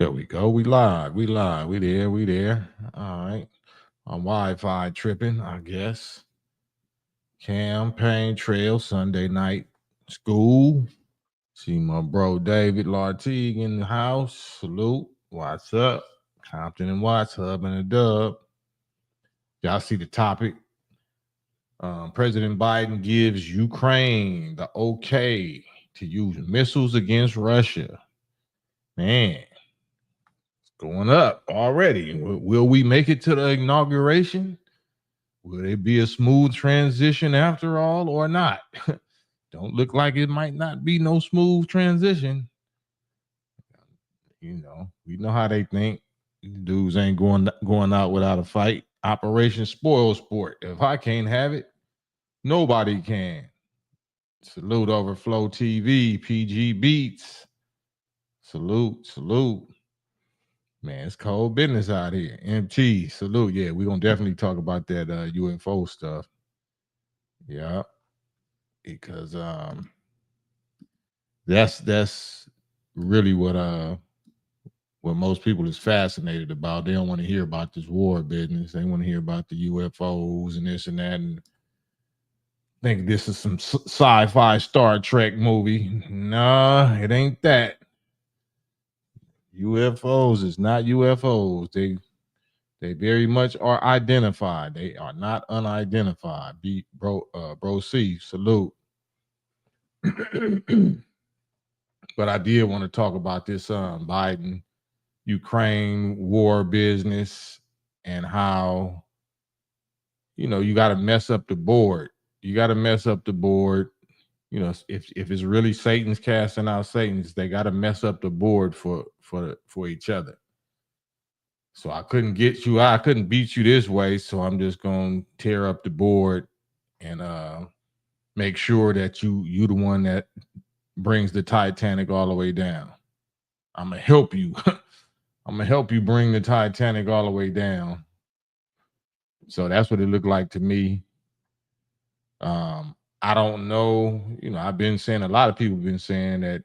There we go. We live. We live. We there. We there. All right. On Wi-Fi tripping, I guess. Campaign trail Sunday night school. See my bro David Lartigue in the house. Salute. What's up? Compton and Watts, Hub and a Dub. Y'all see the topic. President Biden gives Ukraine the okay to use missiles against Russia. Man, going up already. Will we make it to the inauguration? Will it be a smooth transition after all or not? Don't look like it might not be no smooth transition. You know, we know how they think. Dudes ain't going out without a fight. Operation Spoil Sport. If I can't have it, nobody can. Salute Overflow TV, PG Beats. Salute, salute. Man, it's cold business out here. MT, salute. Yeah, we're gonna definitely talk about that UFO stuff. Yeah, because that's really what most people is fascinated about. They don't want to hear about this war business. They want to hear about the UFOs and this and that, and think this is some sci-fi Star Trek movie. Nah, it ain't that. UFOs is not UFOs. They very much are identified. They are not unidentified. Bro C, salute. But I did want to talk about this Biden Ukraine war business and how you got to mess up the board. You got to mess up the board. If it's really Satan's casting out Satan's, they got to mess up the board for each other. So I couldn't beat you this way. So I'm just gonna tear up the board and make sure that you the one that brings the Titanic all the way down. I'm gonna help you. I'm gonna help you bring the Titanic all the way down. So that's what it looked like to me. I don't know. I've been saying, a lot of people have been saying that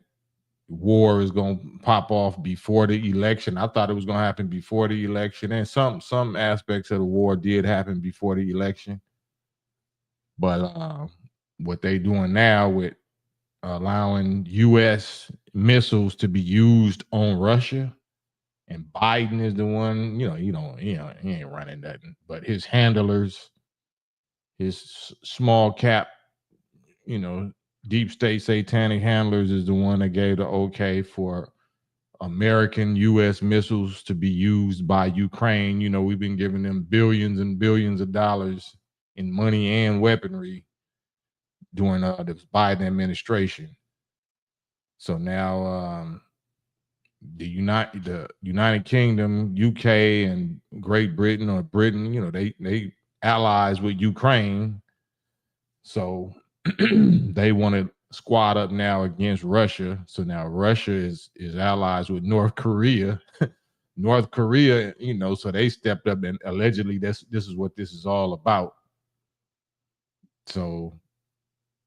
war is going to pop off before the election. I thought it was going to happen before the election, and some aspects of the war did happen before the election. But what they doing now with allowing U.S. missiles to be used on Russia, and Biden is the one, he ain't running nothing, but his handlers, his small cap, deep state satanic handlers is the one that gave the okay for American U.S. missiles to be used by Ukraine. We've been giving them billions and billions of dollars in money and weaponry during the Biden administration. So now the United Kingdom, UK, and Great Britain, or Britain, they allies with Ukraine. So they want to squad up now against Russia. So now Russia is allies with North Korea. North Korea, so they stepped up, and allegedly this is what this is all about. So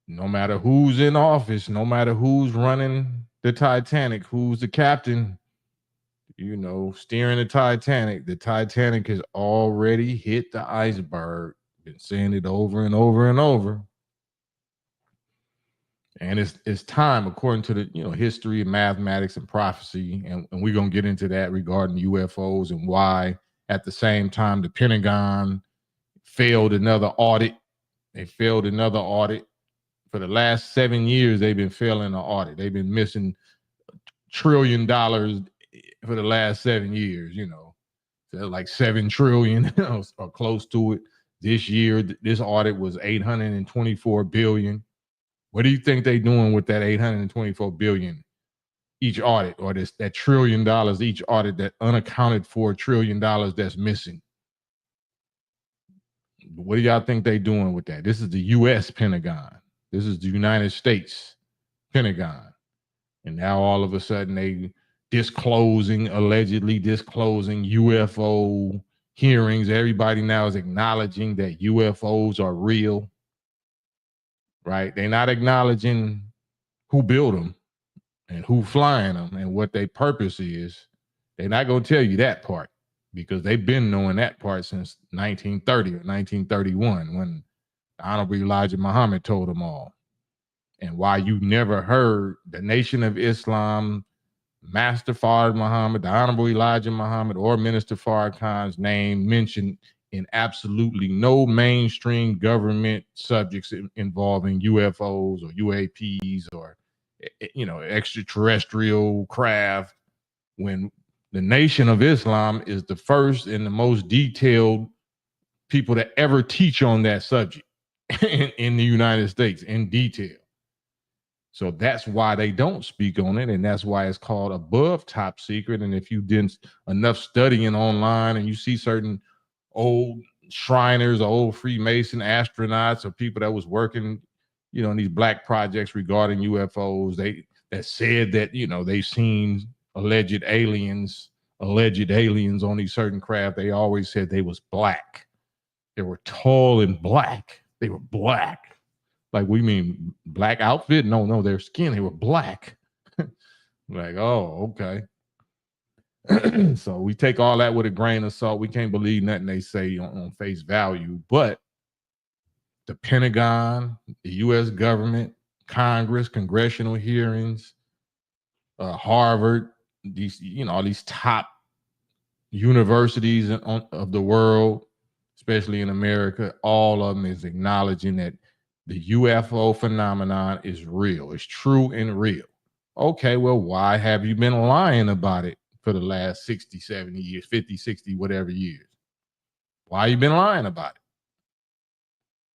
no matter who's in office, no matter who's running the Titanic, who's the captain, steering the Titanic has already hit the iceberg. Been saying it over and over and over. And it's time, according to the history and mathematics and prophecy, and we're gonna get into that regarding UFOs and why at the same time the Pentagon failed another audit. They failed another audit. For the last 7 years, they've been failing an audit. They've been missing $1 trillion for the last 7 years, So like 7 trillion or close to it. This year, this audit was 824 billion. What do you think they're doing with that 824 billion each audit, or that $1 trillion each audit, that unaccounted for $1 trillion that's missing? What do y'all think they're doing with that? This is the U.S. Pentagon. This is the United States Pentagon. And now all of a sudden they allegedly disclosing UFO hearings. Everybody now is acknowledging that UFOs are real. Right? They're not acknowledging who built them and who flying them and what their purpose is. They're not going to tell you that part because they've been knowing that part since 1930 or 1931 when the Honorable Elijah Muhammad told them all. And why you never heard the Nation of Islam, Master Fard Muhammad, the Honorable Elijah Muhammad, or Minister Farrakhan's name mentioned in absolutely no mainstream government subjects involving UFOs or UAPs or, you know, extraterrestrial craft, when the Nation of Islam is the first and the most detailed people to ever teach on that subject in the United States in detail. So that's why they don't speak on it, and that's why it's called above top secret. And if you did enough studying online and you see certain old Shriners or old Freemason astronauts or people that was working, you know, in these black projects regarding UFOs, that said that, you know, they've seen alleged aliens on these certain craft, they always said they was black. They were tall and black. They were black. Like, we mean black outfit? No, their skin, they were black. Like, oh, okay. So we take all that with a grain of salt. We can't believe nothing they say on face value. But the Pentagon, the U.S. government, Congress, congressional hearings, Harvard, these, you know, all these top universities of the world, especially in America, all of them is acknowledging that the UFO phenomenon is real. It's true and real. Okay, well, why have you been lying about it for the last 60, 70 years, 50, 60, whatever years? Why you been lying about it?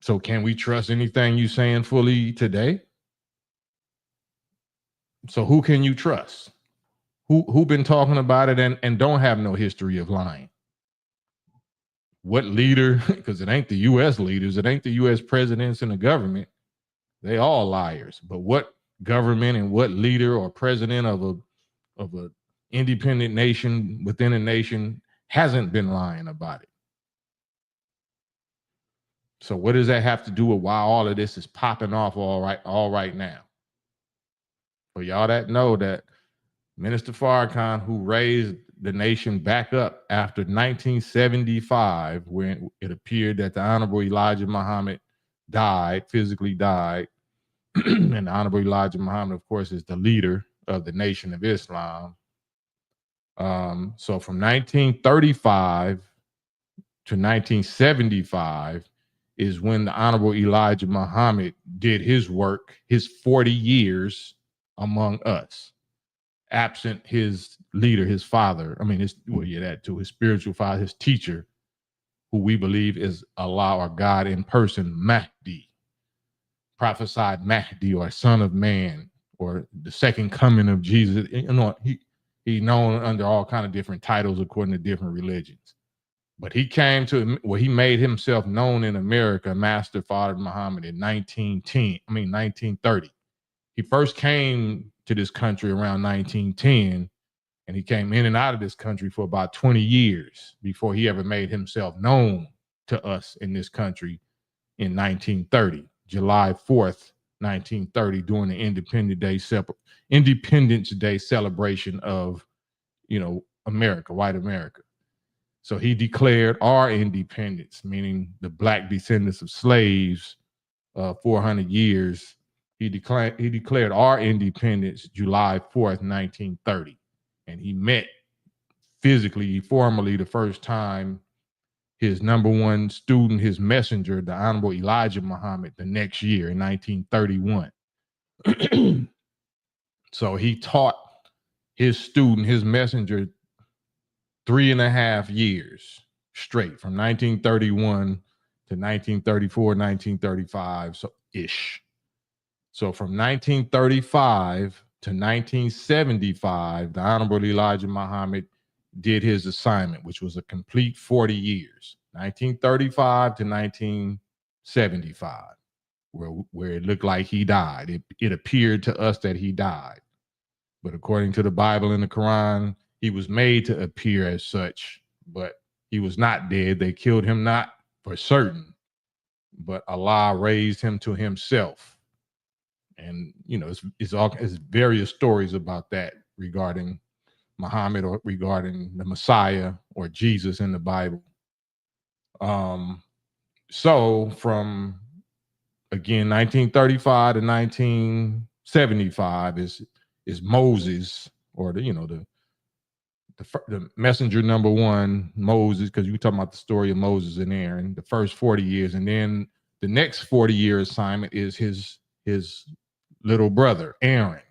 So can we trust anything you saying fully today? So who can you trust? Who been talking about it and don't have no history of lying? What leader? Because it ain't the U.S. leaders, it ain't the U.S. presidents and the government. They all liars. But what government and what leader or president of a independent nation within a nation hasn't been lying about it? So what does that have to do with why all of this is popping off all right now? For y'all that know that Minister Farrakhan, who raised the nation back up after 1975, when it appeared that the Honorable Elijah Muhammad physically died, and the Honorable Elijah Muhammad, of course, is the leader of the Nation of Islam. So from 1935 to 1975 is when the Honorable Elijah Muhammad did his work, his 40 years among us, absent his leader, his father. I mean, his spiritual father, his teacher, who we believe is Allah or God in person, Mahdi, prophesied Mahdi or son of man, or the second coming of Jesus. You know, he's known under all kind of different titles according to different religions. But he came to he made himself known in America, Master Fard Muhammad, in 1930. He first came to this country around 1910, and he came in and out of this country for about 20 years before he ever made himself known to us in this country in 1930, July 4th, 1930, during the Independence Day celebration of, you know, America, white America. So he declared our independence, meaning the black descendants of slaves, 400 years. He declared our independence July 4th, 1930. And he met physically, formally, the first time, his number one student, his messenger, the Honorable Elijah Muhammad, the next year in 1931. So he taught his student, his messenger, 3.5 years straight, from 1931 to 1934, 1935, so ish. So from 1935 to 1975, the Honorable Elijah Muhammad did his assignment, which was a complete 40 years, 1935 to 1975, where it looked like he died. It appeared to us that he died. But according to the Bible and the Quran, he was made to appear as such, but he was not dead. They killed him not for certain, but Allah raised him to himself. And, you know, it's various stories about that regarding Muhammad or regarding the Messiah or Jesus in the Bible. So from, again, 1935 to 1975 is Moses, or the messenger number one, Moses, because you were talking about the story of Moses and Aaron, the first 40 years. And then the next 40-year assignment is his little brother, Aaron.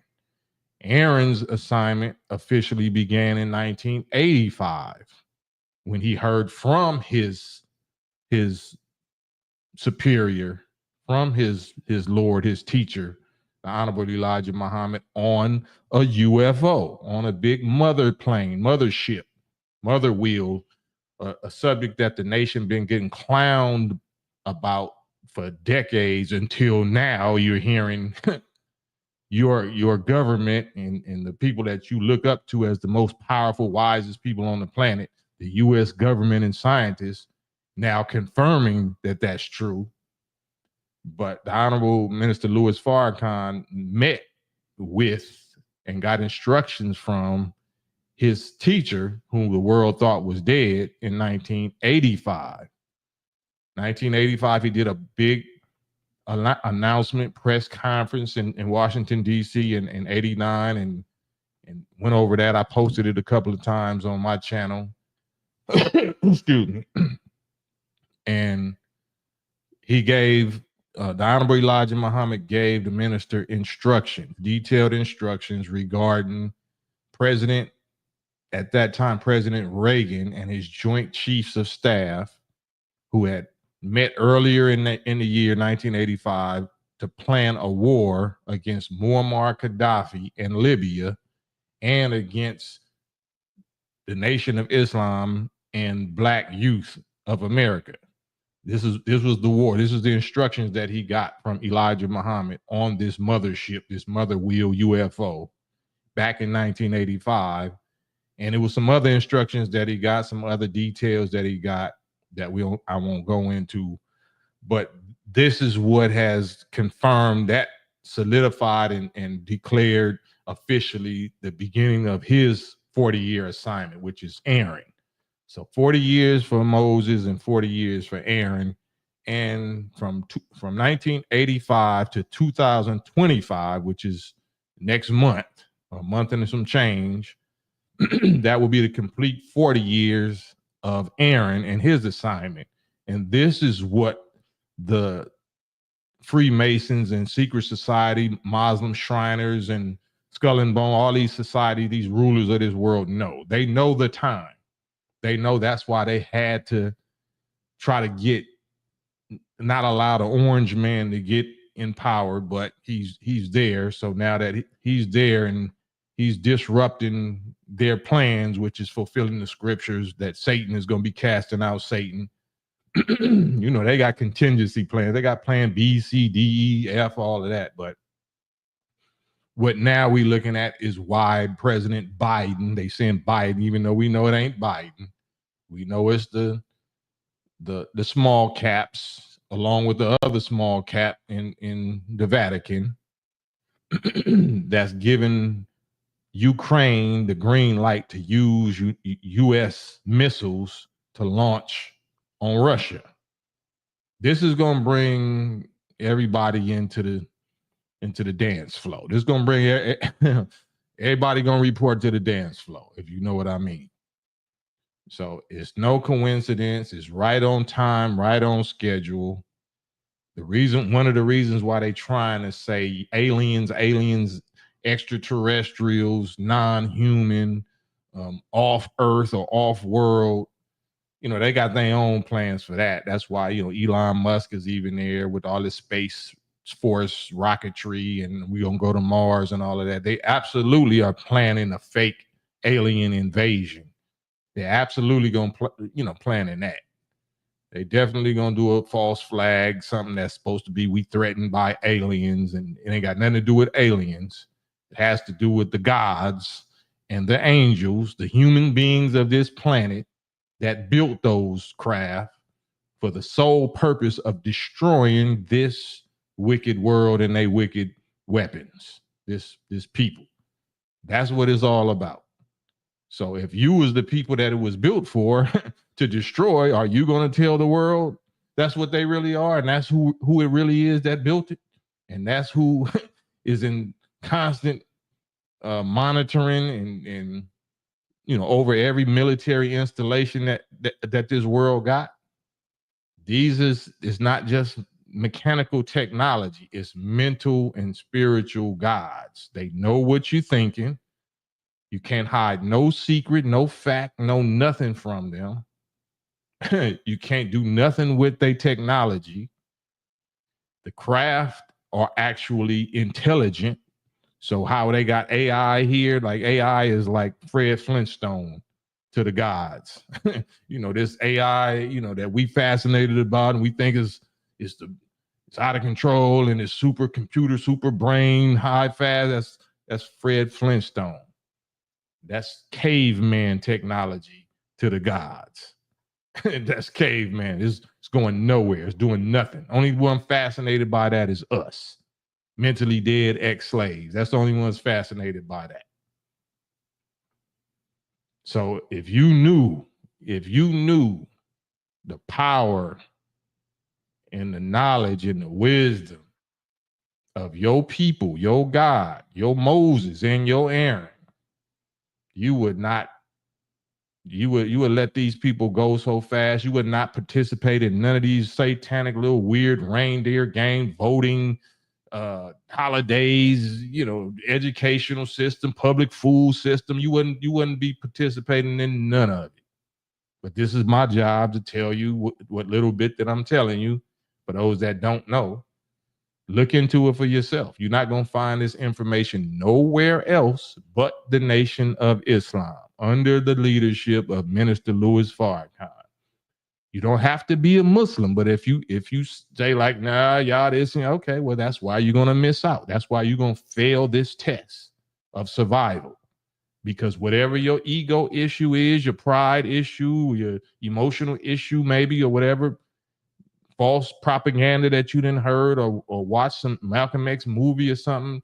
Aaron's assignment officially began in 1985 when he heard from his superior, from his Lord, his teacher, the Honorable Elijah Muhammad, on a UFO, on a big mothership, mother wheel, a subject that the nation been getting clowned about for decades, until now you're hearing your government and the people that you look up to as the most powerful, wisest people on the planet, the U.S. government and scientists, now confirming that that's true. But the Honorable Minister Louis Farrakhan met with and got instructions from his teacher, whom the world thought was dead, in 1985. 1985, he did a big announcement press conference in Washington, D.C. in 89, and went over that. I posted it a couple of times on my channel. Excuse me. And he gave, the Honorable Elijah Muhammad gave the minister detailed instructions regarding at that time, President Reagan and his Joint Chiefs of Staff, who had met earlier in the year 1985 to plan a war against Muammar Gaddafi in Libya and against the Nation of Islam and Black youth of America. This was the war. This is the instructions that he got from Elijah Muhammad on this mothership, this mother wheel UFO, back in 1985. And it was some other instructions that he got, some other details that he got that I won't go into. But this is what has confirmed, that solidified and declared officially the beginning of his 40-year assignment, which is Aaron. So 40 years for Moses and 40 years for Aaron. And from 1985 to 2025, which is next month, a month and some change, that will be the complete 40 years of Aaron and his assignment. And this is what the Freemasons and secret society, Muslim Shriners and Skull and Bone, all these societies, these rulers of this world know. They know the time. They know that's why they had to try to not allow the orange man to get in power, but he's there. So now that he's there and he's disrupting their plans, which is fulfilling the scriptures that Satan is going to be casting out Satan. They got contingency plans. They got plan B, C, D, E, F, all of that. But what now we looking at is why President Biden, they saying Biden, even though we know it ain't Biden. We know it's the small caps, along with the other small cap in the Vatican, that's given Ukraine the green light to use U.S. missiles to launch on Russia. This is going to bring everybody into the dance floor. This is going to bring everybody going to report to the dance floor, if you know what I mean. So it's no coincidence. It's right on time, right on schedule. One of the reasons why they trying to say aliens, extraterrestrials, non-human, off Earth or off world, they got their own plans for that. That's why, Elon Musk is even there with all this Space Force rocketry, and we're going to go to Mars and all of that. They absolutely are planning a fake alien invasion. They're absolutely going to, planning that. They definitely going to do a false flag, something that's supposed to be, we threatened by aliens, and it ain't got nothing to do with aliens. It has to do with the gods and the angels, the human beings of this planet that built those craft for the sole purpose of destroying this wicked world and their wicked weapons, this people. That's what it's all about. So if you was the people that it was built for to destroy, are you going to tell the world that's what they really are, and that's who it really is that built it, and that's who is in constant monitoring and over every military installation that this world got? These is not just mechanical technology, it's mental and spiritual gods. They know what you're thinking. You can't hide no secret, no fact, no nothing from them. You can't do nothing with their technology. The craft are actually intelligent. So how they got AI here, like AI is like Fred Flintstone to the gods. This AI, that we fascinated about and we think it's out of control and it's super computer, super brain, high fast. That's Fred Flintstone. That's caveman technology to the gods. That's caveman. It's going nowhere. It's doing nothing. Only one fascinated by that is us. Mentally dead ex-slaves. That's the only ones fascinated by that. So if you knew the power and the knowledge and the wisdom of your people, your God, your Moses and your Aaron, you would let these people go so fast. You would not participate in none of these satanic little weird reindeer game voting holidays, educational system, public food system. You wouldn't be participating in none of it. But this is my job to tell you what little bit that I'm telling you. For those that don't know, look into it for yourself. You're not going to find this information nowhere else but the Nation of Islam under the leadership of Minister Louis Farrakhan. You don't have to be a Muslim, but if you say like, nah, y'all this, okay, well, that's why you're going to miss out. That's why you're going to fail this test of survival. Because whatever your ego issue is, your pride issue, your emotional issue maybe, or whatever false propaganda that you didn't heard or watched some Malcolm X movie or something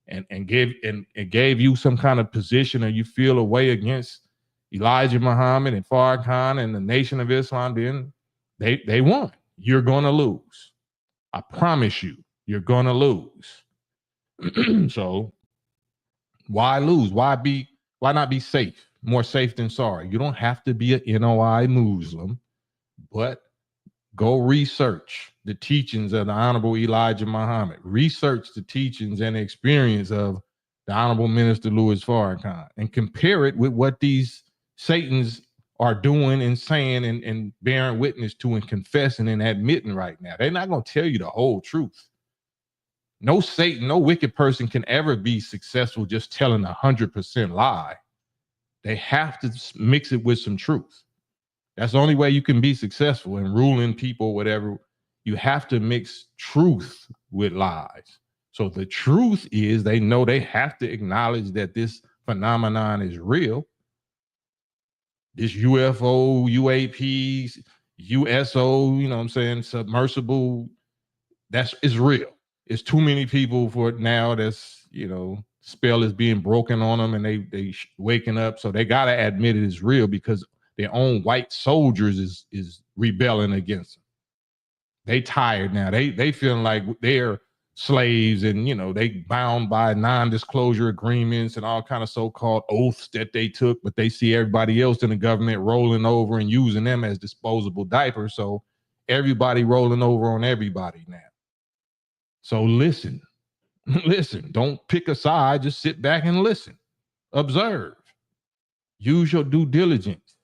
and gave you some kind of position, or you feel a way against Elijah Muhammad and Farrakhan and the Nation of Islam, then they won. You're going to lose. I promise you, you're going to lose. So why lose? Why not be safe? More safe than sorry. You don't have to be an NOI Muslim, but go research the teachings of the Honorable Elijah Muhammad. Research the teachings and experience of the Honorable Minister Louis Farrakhan and compare it with what these Satans are doing and saying and bearing witness to and confessing and admitting right now. They're not going to tell you the whole truth. No Satan, no wicked person can ever be successful just telling 100% lie. They have to mix it with some truth. That's the only way you can be successful in ruling people, whatever. You have to mix truth with lies. So the truth is they know they have to acknowledge that this phenomenon is real. This UFO, UAPs, USO, you know what I'm saying, submersible, is real. It's too many people for it now that's, spell is being broken on them and they waking up. So they got to admit it is real because their own white soldiers is rebelling against them. They tired now. They feeling like they're slaves and, they bound by non-disclosure agreements and all kind of so-called oaths that they took, but they see everybody else in the government rolling over and using them as disposable diapers. So everybody rolling over on everybody now. So listen, don't pick a side. Just sit back and listen, observe, use your due diligence.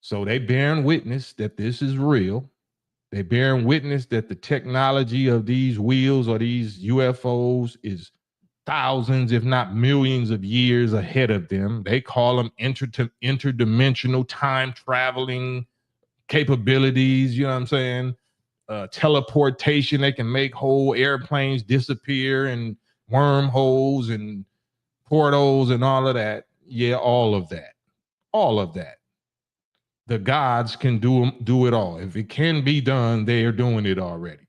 So they bearing witness that this is real. They bearing witness that the technology of these wheels or these UFOs is thousands, if not millions of years ahead of them. They call them interdimensional time traveling capabilities. You know what I'm saying? Teleportation. They can make whole airplanes disappear and wormholes and portals and all of that. Yeah, all of that. All of that. The gods can do it all. If it can be done, they are doing it already.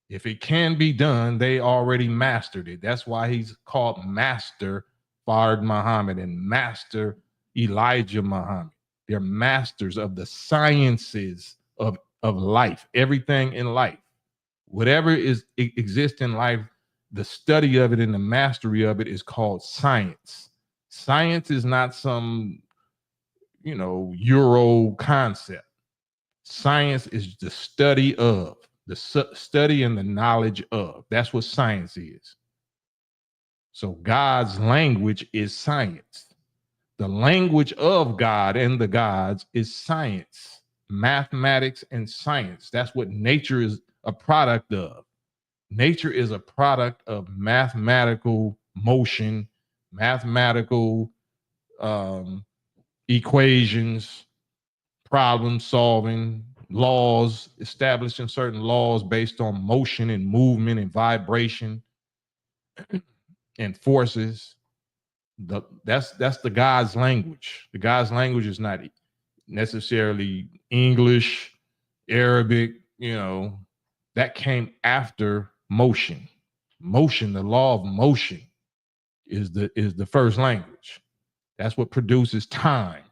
If it can be done, they already mastered it. That's why he's called Master Fard Muhammad and Master Elijah Muhammad. They're masters of the sciences of life, everything in life. Whatever exists in life, the study of it and the mastery of it is called science. Science is not some, Euro concept. Science is the study of, study and the knowledge of. That's what science is. So God's language is science. The language of God and the gods is science, mathematics and science. That's what nature is a product of. Nature is a product of mathematical motion, mathematical equations, problem solving, laws, establishing certain laws based on motion and movement and vibration and forces. That's the God's language. The God's language is not necessarily English, Arabic, that came after motion. Motion, the law of motion is the first language. That's what produces time.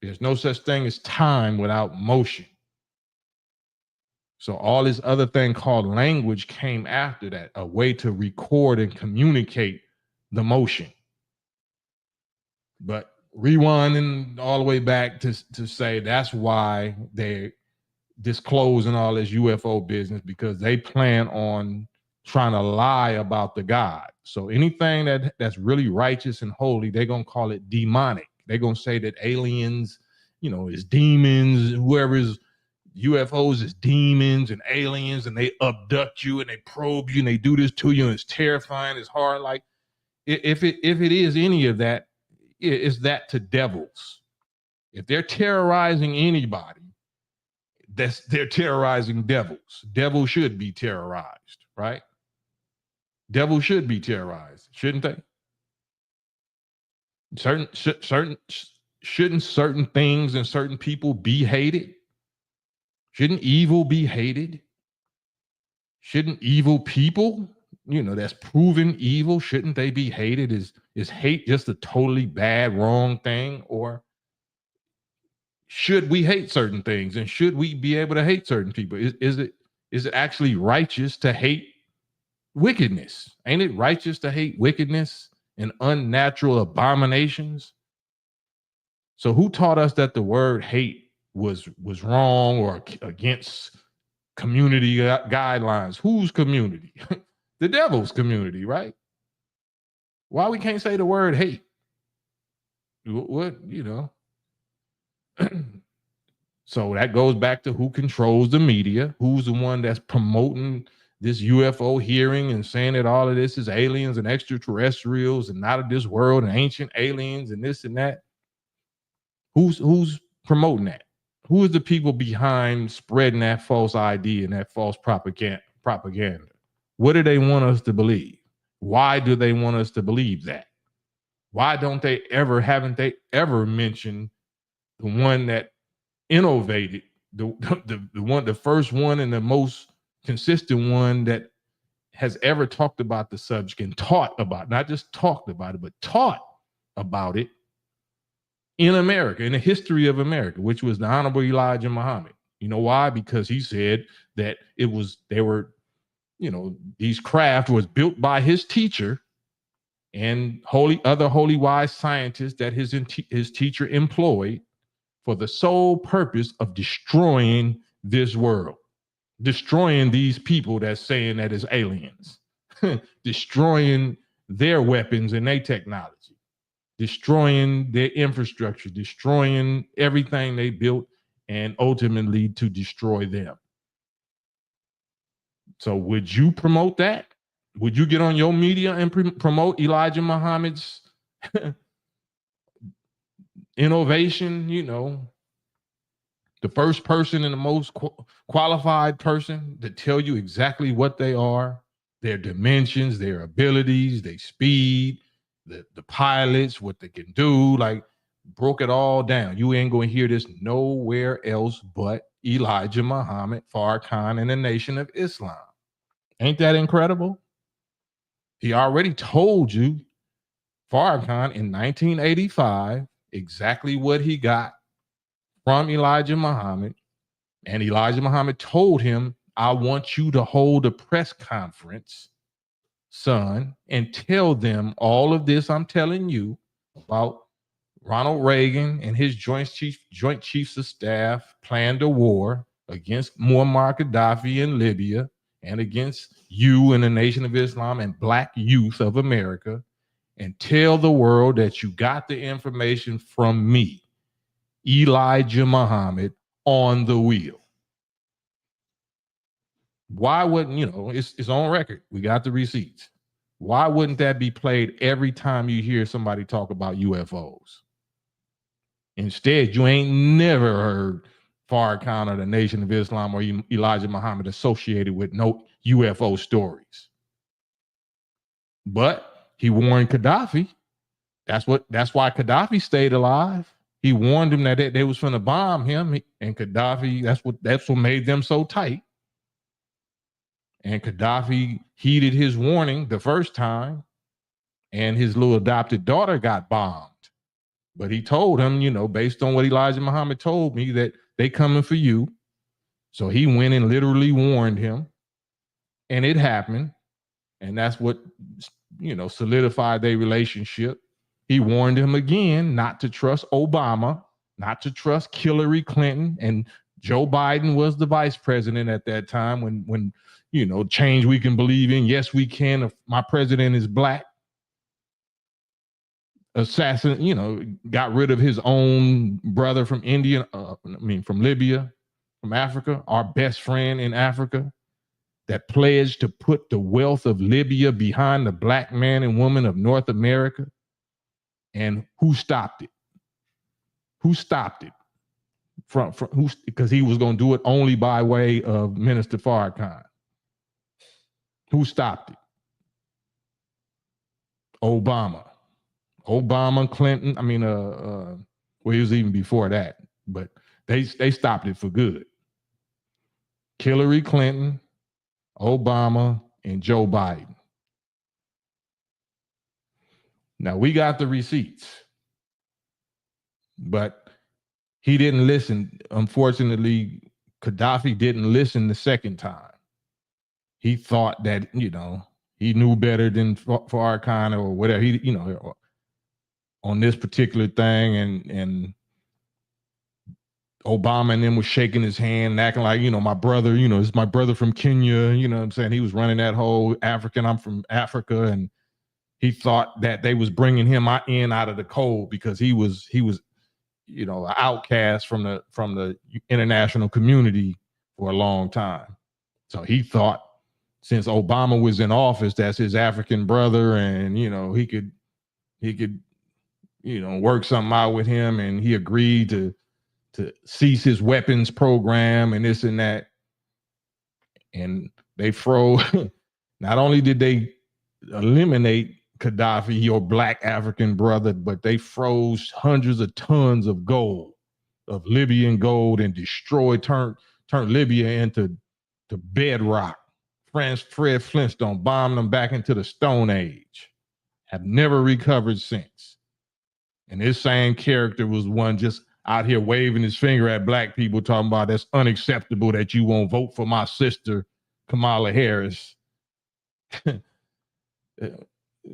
There's no such thing as time without motion. So all this other thing called language came after that, a way to record and communicate the motion. But rewinding all the way back to say that's why they're disclosing all this UFO business, because they plan on trying to lie about the God. So anything that's really righteous and holy, they're going to call it demonic. They're going to say that aliens, is demons, whoever is UFOs is demons and aliens, and they abduct you and they probe you and they do this to you, and it's terrifying, it's hard. Like if it is any of that, it's that to devils. If they're terrorizing anybody, they're terrorizing devils. Devils should be terrorized, right? Devils should be terrorized, shouldn't they? Shouldn't certain things and certain people be hated? Shouldn't evil be hated? Shouldn't evil people, that's proven evil, shouldn't they be hated? Is hate just a totally bad, wrong thing? Or should we hate certain things, and should we be able to hate certain people? Is it actually righteous to hate wickedness? Ain't it righteous to hate wickedness and unnatural abominations? So who taught us that the word hate was wrong or against community guidelines? Whose community? The devil's community, right? Why we can't say the word hate? What? So that goes back to who controls the media, who's the one that's promoting this UFO hearing and saying that all of this is aliens and extraterrestrials and not of this world and ancient aliens and this and that. Who's promoting that? Who is the people behind spreading that false idea and that false propaganda? What do they want us to believe? Why do they want us to believe that? Why haven't they ever mentioned the one that innovated, the first one and the most consistent one that has ever talked about the subject and taught about, not just talked about it, but taught about it in America, in the history of America, which was the Honorable Elijah Muhammad. You know why? Because he said that these craft was built by his teacher and other holy wise scientists that his teacher employed for the sole purpose of destroying this world, destroying these people that's saying that is aliens, destroying their weapons and their technology, destroying their infrastructure, destroying everything they built, and ultimately to destroy them. So would you promote that? Would you get on your media and promote Elijah Muhammad's innovation? The first person and the most qualified person to tell you exactly what they are, their dimensions, their abilities, their speed, the pilots, what they can do, like broke it all down. You ain't going to hear this nowhere else but Elijah Muhammad, Farrakhan, and the Nation of Islam. Ain't that incredible? He already told you Farrakhan in 1985 exactly what he got from Elijah Muhammad. And Elijah Muhammad told him, I want you to hold a press conference, son, and tell them all of this I'm telling you about Ronald Reagan and his Joint Chiefs of Staff planned a war against Muammar Gaddafi in Libya and against you and the Nation of Islam and Black youth of America, and tell the world that you got the information from me, Elijah Muhammad, on the wheel. Why wouldn't, it's on record. We got the receipts. Why wouldn't that be played every time you hear somebody talk about UFOs? Instead, you ain't never heard Farrakhan or the Nation of Islam or Elijah Muhammad associated with no UFO stories. But he warned Gaddafi. That's why Gaddafi stayed alive. He warned him that they was finna bomb him, and Gaddafi, that's what made them so tight. And Gaddafi heeded his warning the first time, and his little adopted daughter got bombed. But he told him, based on what Elijah Muhammad told me, that they coming for you. So he went and literally warned him, and it happened. And that's what, solidified their relationship. He warned him again not to trust Obama, not to trust Hillary Clinton, and Joe Biden was the vice president at that time when change we can believe in. Yes, we can. If my president is black. Assassin, got rid of his own brother from from Libya, from Africa, our best friend in Africa, that pledged to put the wealth of Libya behind the black man and woman of North America. And who stopped it? Who stopped it? Because he was going to do it only by way of Minister Farrakhan. Who stopped it? Obama, Clinton. Well, it was even before that, but they stopped it for good. Hillary Clinton, Obama, and Joe Biden. Now we got the receipts, but he didn't listen. Unfortunately, Gaddafi didn't listen the second time. He thought that, he knew better than Farrakhan or whatever. He, on this particular thing, and Obama and them was shaking his hand and acting like, my brother, it's my brother from Kenya, what I'm saying? He was running that whole African, I'm from Africa, and he thought that they was bringing him in out of the cold because he was an outcast from the international community for a long time. So he thought since Obama was in office, that's his African brother, and he could work something out with him, and he agreed to cease his weapons program and this and that. And they froze. Not only did they eliminate Gaddafi, your black African brother, but they froze hundreds of tons of gold, of Libyan gold, and turned Libya into bedrock. Fred Flintstone bombed them back into the Stone Age. Have never recovered since. And this same character was one just out here waving his finger at black people, talking about that's unacceptable that you won't vote for my sister, Kamala Harris.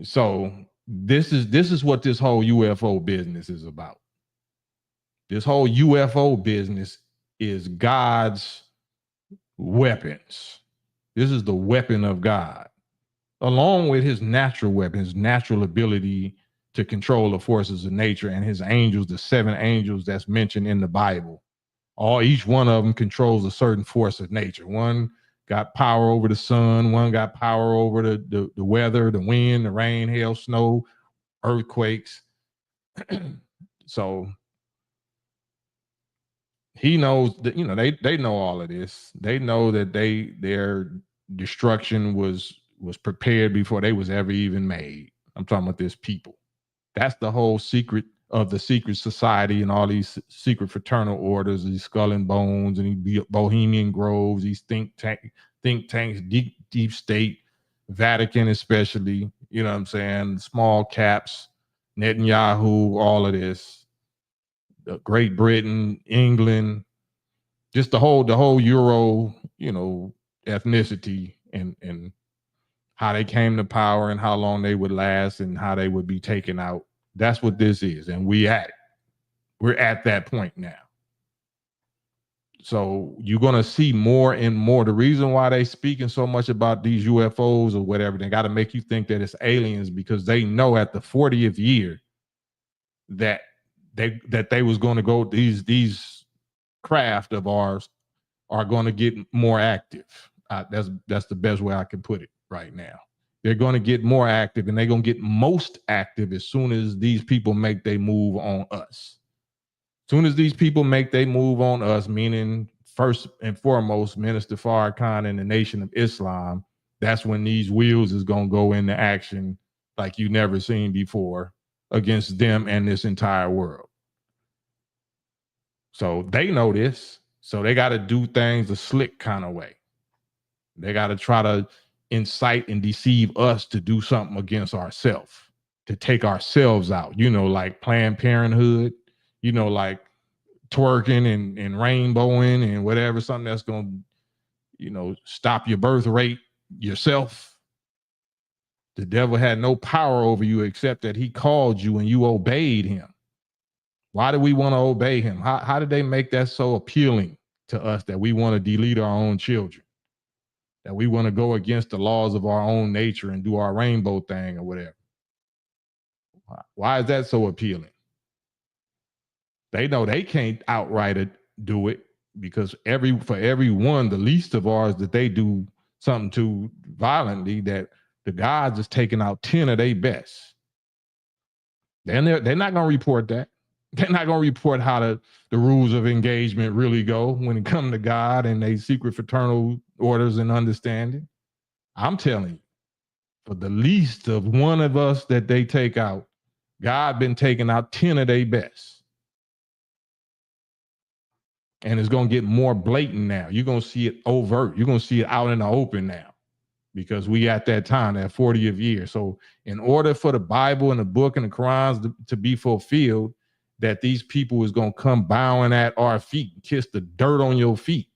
So this is what this whole UFO business is about. This whole UFO business is God's weapons. This is the weapon of God, along with his natural weapon, his natural ability to control the forces of nature, and his angels, the 7 angels that's mentioned in the Bible. Each one of them controls a certain force of nature. One got power over the sun, one got power over the weather, the wind, the rain, hail, snow, earthquakes. So he knows that, they know all of this. They know that their destruction was prepared before they was ever even made. I'm talking about this people. That's the whole secret of the secret society and all these secret fraternal orders, these Skull and Bones and these Bohemian Groves, these think tanks, deep state, Vatican especially, small caps, Netanyahu, all of this, Great Britain, England, just the whole Euro, ethnicity and how they came to power and how long they would last and how they would be taken out. That's what this is. And we're at that point now. So you're going to see more and more. The reason why they speaking so much about these UFOs or whatever, they got to make you think that it's aliens, because they know at the 40th year that they was going to go, these craft of ours are going to get more active. That's the best way I can put it right now. They're going to get more active, and they're going to get most active as soon as these people make their move on us. Soon as these people make their move on us, meaning first and foremost, Minister Farrakhan and the Nation of Islam, that's when these wheels is going to go into action like you never seen before against them and this entire world. So they know this. So they got to do things a slick kind of way. They got to try to incite and deceive us to do something against ourselves, to take ourselves out, like Planned Parenthood, like twerking and rainbowing and whatever, something that's going to, stop your birth rate yourself. The devil had no power over you except that he called you and you obeyed him. Why do we want to obey him? How did they make that so appealing to us that we want to delete our own children, that we want to go against the laws of our own nature and do our rainbow thing or whatever? Why is that so appealing? They know they can't outright do it, because for every one, the least of ours that they do something to violently, that the gods is taking out 10 of their best. Then they're not going to report that. They're not going to report how the rules of engagement really go when it comes to God and they secret fraternal orders and understanding. I'm telling you, for the least of one of us that they take out, God been taking out 10 of their best. And it's going to get more blatant now. You're going to see it overt. You're going to see it out in the open now, because we at that time, that 40th year. So in order for the Bible and the book and the Qurans to be fulfilled, that these people is going to come bowing at our feet and kiss the dirt on your feet,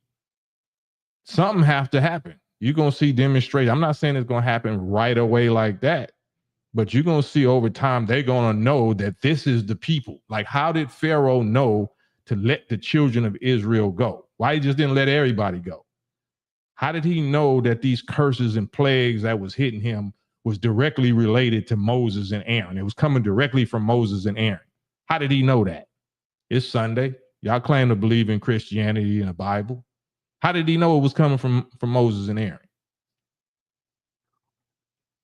something have to happen. You're going to see demonstration. I'm not saying it's going to happen right away like that, but you're going to see over time, they're going to know that this is the people. Like, how did Pharaoh know to let the children of Israel go? Why he just didn't let everybody go? How did he know that these curses and plagues that was hitting him was directly related to Moses and Aaron? It was coming directly from Moses and Aaron. How did he know that? It's Sunday. Y'all claim to believe in Christianity and the Bible. How did he know it was coming from Moses and Aaron?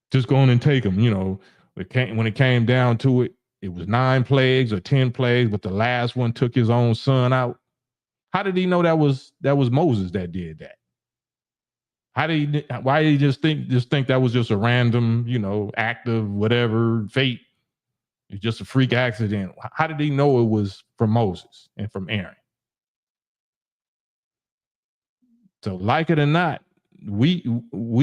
Just go on and take them. When it came down to it, it was 9 plagues or 10 plagues, but the last one took his own son out. How did he know that was Moses that did that? Why did he just think that was just a random, act of whatever fate? It's just a freak accident. How did he know it was from Moses and from Aaron? So, like it or not, we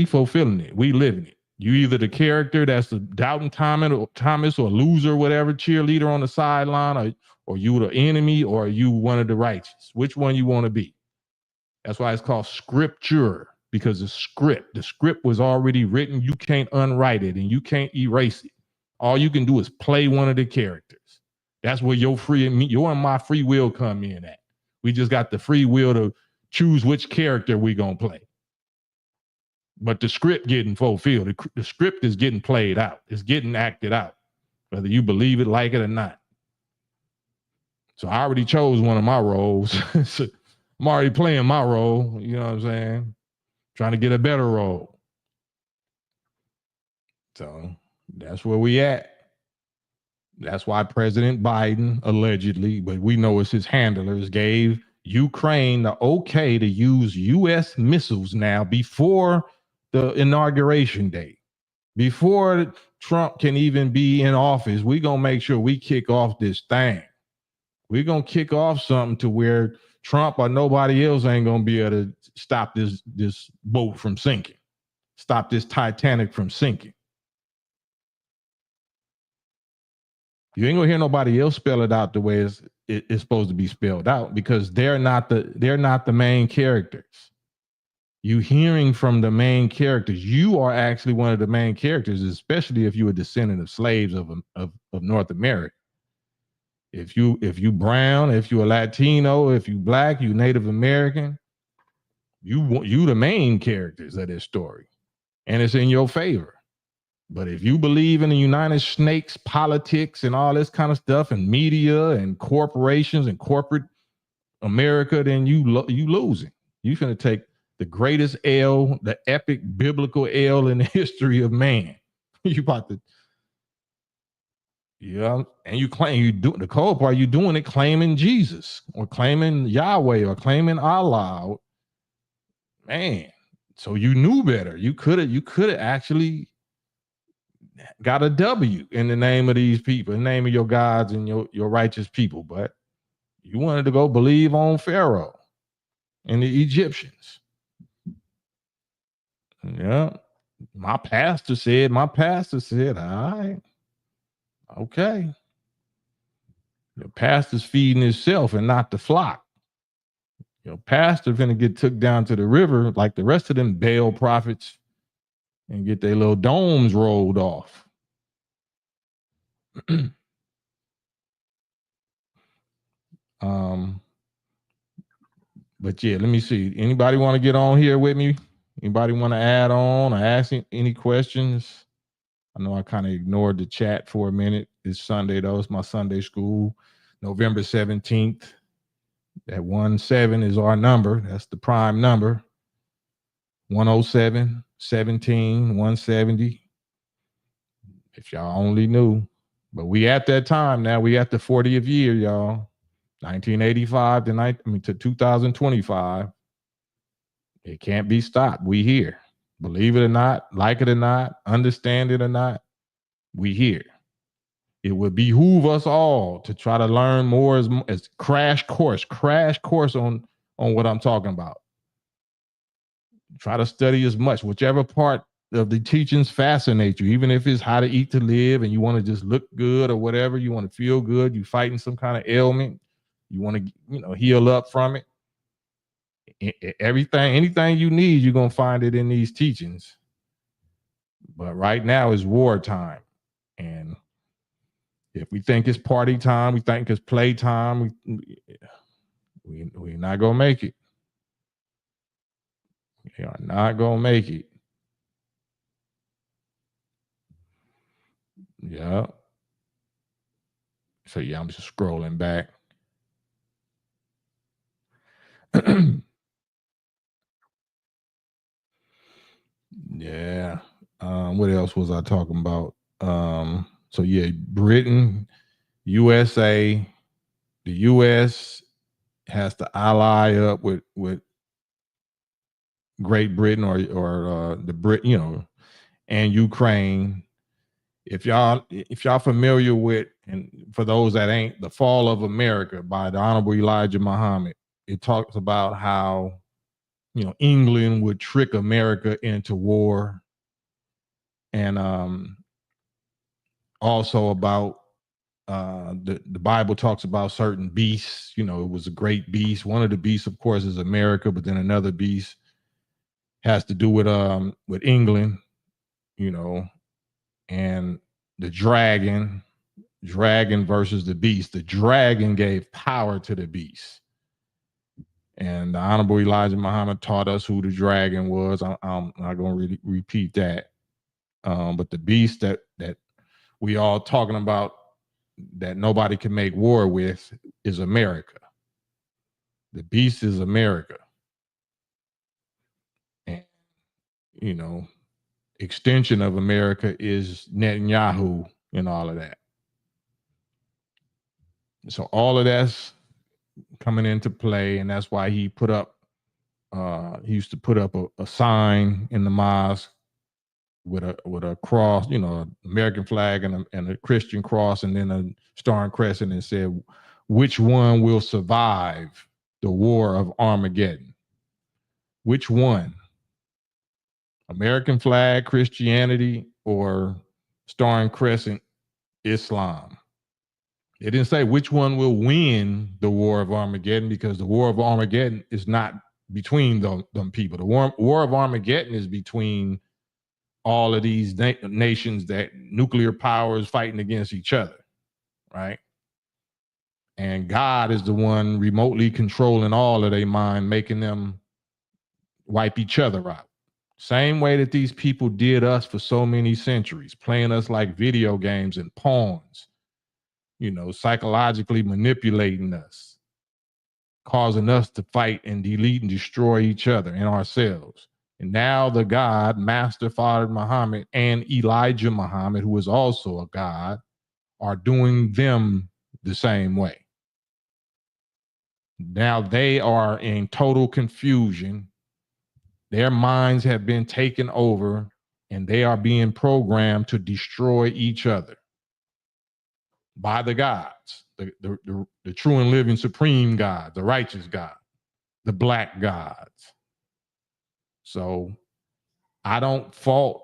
fulfilling it. We living it. You either the character that's the doubting Thomas or loser, whatever, cheerleader on the sideline, or you the enemy, or you one of the righteous. Which one you want to be? That's why it's called scripture, because the script was already written. You can't unwrite it and you can't erase it. All you can do is play one of the characters. That's where your and my free will come in at. We just got the free will to choose which character we gonna play. But the script getting fulfilled. The script is getting played out. It's getting acted out, whether you believe it, like it or not. So I already chose one of my roles. So I'm already playing my role. You know what I'm saying? Trying to get a better role. So that's where we at. That's why President Biden allegedly, but we know it's his handlers, gave Ukraine the okay to use U.S. missiles now before the inauguration day. Before Trump can even be in office, we're going to make sure we kick off this thing. We're going to kick off something to where Trump or nobody else ain't going to be able to stop this boat from sinking, stop this Titanic from sinking. You ain't gonna hear nobody else spell it out the way it's supposed to be spelled out, because they're not the main characters. You hearing from the main characters. You are actually one of the main characters, especially if you're a descendant of slaves of North America. If you brown, if you're a Latino, if you black, you Native American, you the main characters of this story, and it's in your favor. But if you believe in the United Snakes politics and all this kind of stuff, and media and corporations and corporate America, then you losing. You finna take the greatest L, the epic biblical L in the history of man. You about to, yeah, and you claim you do the cold part. You doing it claiming Jesus or claiming Yahweh or claiming Allah, man. So you knew better. You could have actually got a W in the name of these people, in the name of your gods and your righteous people, but you wanted to go believe on Pharaoh and the Egyptians. Yeah. My pastor said, all right, okay. The pastor's feeding himself and not the flock. Your pastor finna get took down to the river like the rest of them Baal prophets and get their little domes rolled off. But yeah, let me see. Anybody want to get on here with me? Anybody want to add on or ask any questions? I know I kind of ignored the chat for a minute. It's Sunday though. It's my Sunday school. November 17th. That 17 is our number. That's the prime number. 107, 17, 170. If y'all only knew. But we at that time now. We at the 40th year, y'all. 1985 to 2025. It can't be stopped. We here. Believe it or not, like it or not, understand it or not, we here. It would behoove us all to try to learn more as crash course on what I'm talking about. Try to study as much, whichever part of the teachings fascinate you, even if it's how to eat to live and you want to just look good or whatever, you want to feel good, you fighting some kind of ailment, you want to, heal up from it. Anything you need, you're going to find it in these teachings. But right now is wartime. And if we think it's party time, we think it's play time, we're not going to make it. We are not going to make it. Yeah. So yeah, I'm just scrolling back. Yeah. What else was I talking about? So yeah, Britain, USA, the US has to ally up with Great Britain or the Brit, and Ukraine. If y'all familiar with, and for those that ain't, The Fall of America by the Honorable Elijah Muhammad, it talks about how England would trick America into war, and also about the Bible talks about certain beasts. It was a great beast. One of the beasts, of course, is America, but then another beast has to do with England, and the dragon versus the beast. The dragon gave power to the beast. And the Honorable Elijah Muhammad taught us who the dragon was. I'm not going to really repeat that. But the beast that we all talking about that nobody can make war with is America. The beast is America. And, extension of America is Netanyahu and all of that. So all of that's coming into play, and that's why he used to put up a sign in the mosque with a cross, American flag and a Christian cross, and then a star and crescent, and said, which one will survive the war of Armageddon? Which one? American flag, Christianity, or star and crescent, Islam? They didn't say which one will win the war of Armageddon, because the war of Armageddon is not between them people. The war of Armageddon is between all of these nations, that nuclear powers fighting against each other, right? And God is the one remotely controlling all of their mind, making them wipe each other out. Same way that these people did us for so many centuries, playing us like video games and pawns, psychologically manipulating us, causing us to fight and delete and destroy each other and ourselves. And now the God, Master Father Muhammad, and Elijah Muhammad, who is also a God, are doing them the same way. Now they are in total confusion. Their minds have been taken over, and they are being programmed to destroy each other by the gods, the true and living supreme God, the righteous God, the black gods. So I don't fault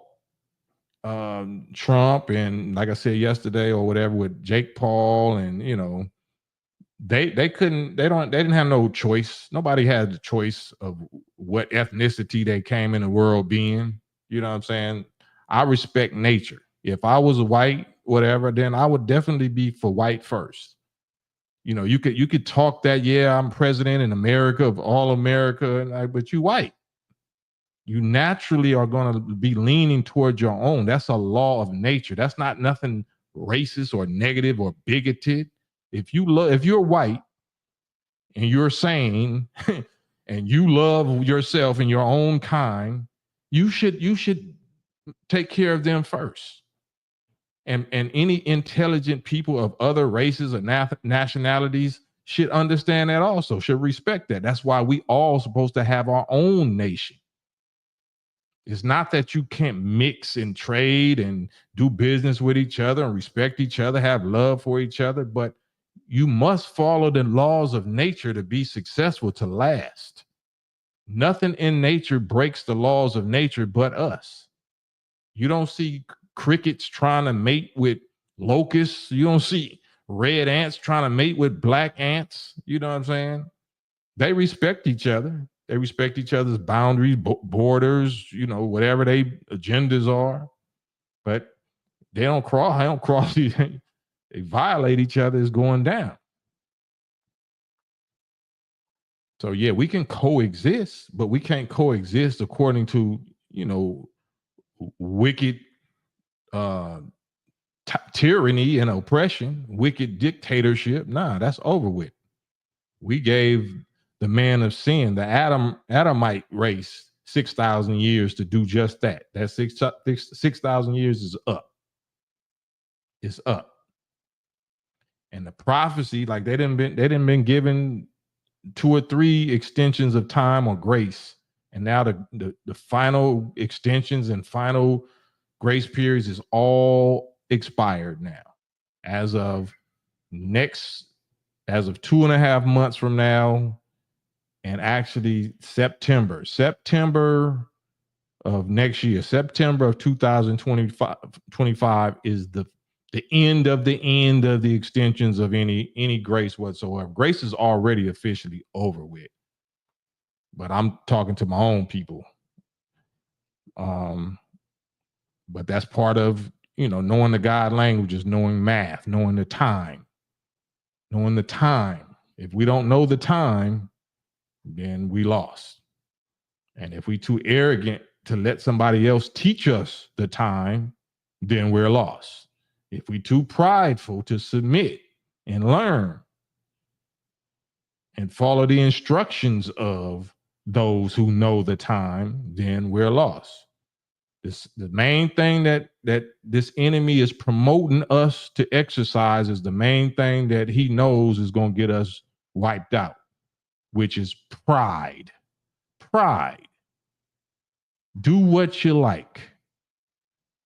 Trump, and like I said yesterday or whatever, with Jake Paul, and they didn't have no choice. Nobody had the choice of what ethnicity they came in the world being. You know what I'm saying? I respect nature. If I was a white, whatever, then I would definitely be for white first. You could talk that, yeah, I'm president in America of all America, but you white. You naturally are going to be leaning towards your own. That's a law of nature. That's not nothing racist or negative or bigoted. If you're white and you're sane and you love yourself and your own kind, you should take care of them first. And any intelligent people of other races or nationalities should understand that also, should respect that. That's why we all supposed to have our own nation. It's not that you can't mix and trade and do business with each other and respect each other, have love for each other, but you must follow the laws of nature to be successful, to last. Nothing in nature breaks the laws of nature but us. You don't see crickets trying to mate with locusts. You don't see red ants trying to mate with black ants. You know what I'm saying? They respect each other. They respect each other's boundaries, borders, whatever their agendas are. But they don't cross. They violate each other, is going down. So yeah, we can coexist, but we can't coexist according to, wicked tyranny and oppression, wicked dictatorship. Nah, that's over with. We gave the man of sin, the Adamite race, 6,000 years to do just that. That 6,000 years is up. It's up. And the prophecy, like they didn't been given 2 or 3 extensions of time or grace. And now the final extensions and final grace periods is all expired now. As of 2.5 months from now, and actually September of next year, September of 2025 is the end of the extensions of any grace whatsoever. Grace is already officially over with. But I'm talking to my own people. But that's part of, knowing the God languages, knowing math, knowing the time. If we don't know the time, then we lost. And if we too arrogant to let somebody else teach us the time, then we're lost. If we too prideful to submit and learn and follow the instructions of those who know the time, then we're lost. The main thing that this enemy is promoting us to exercise is the main thing that he knows is going to get us wiped out, which is pride. Pride. Do what you like.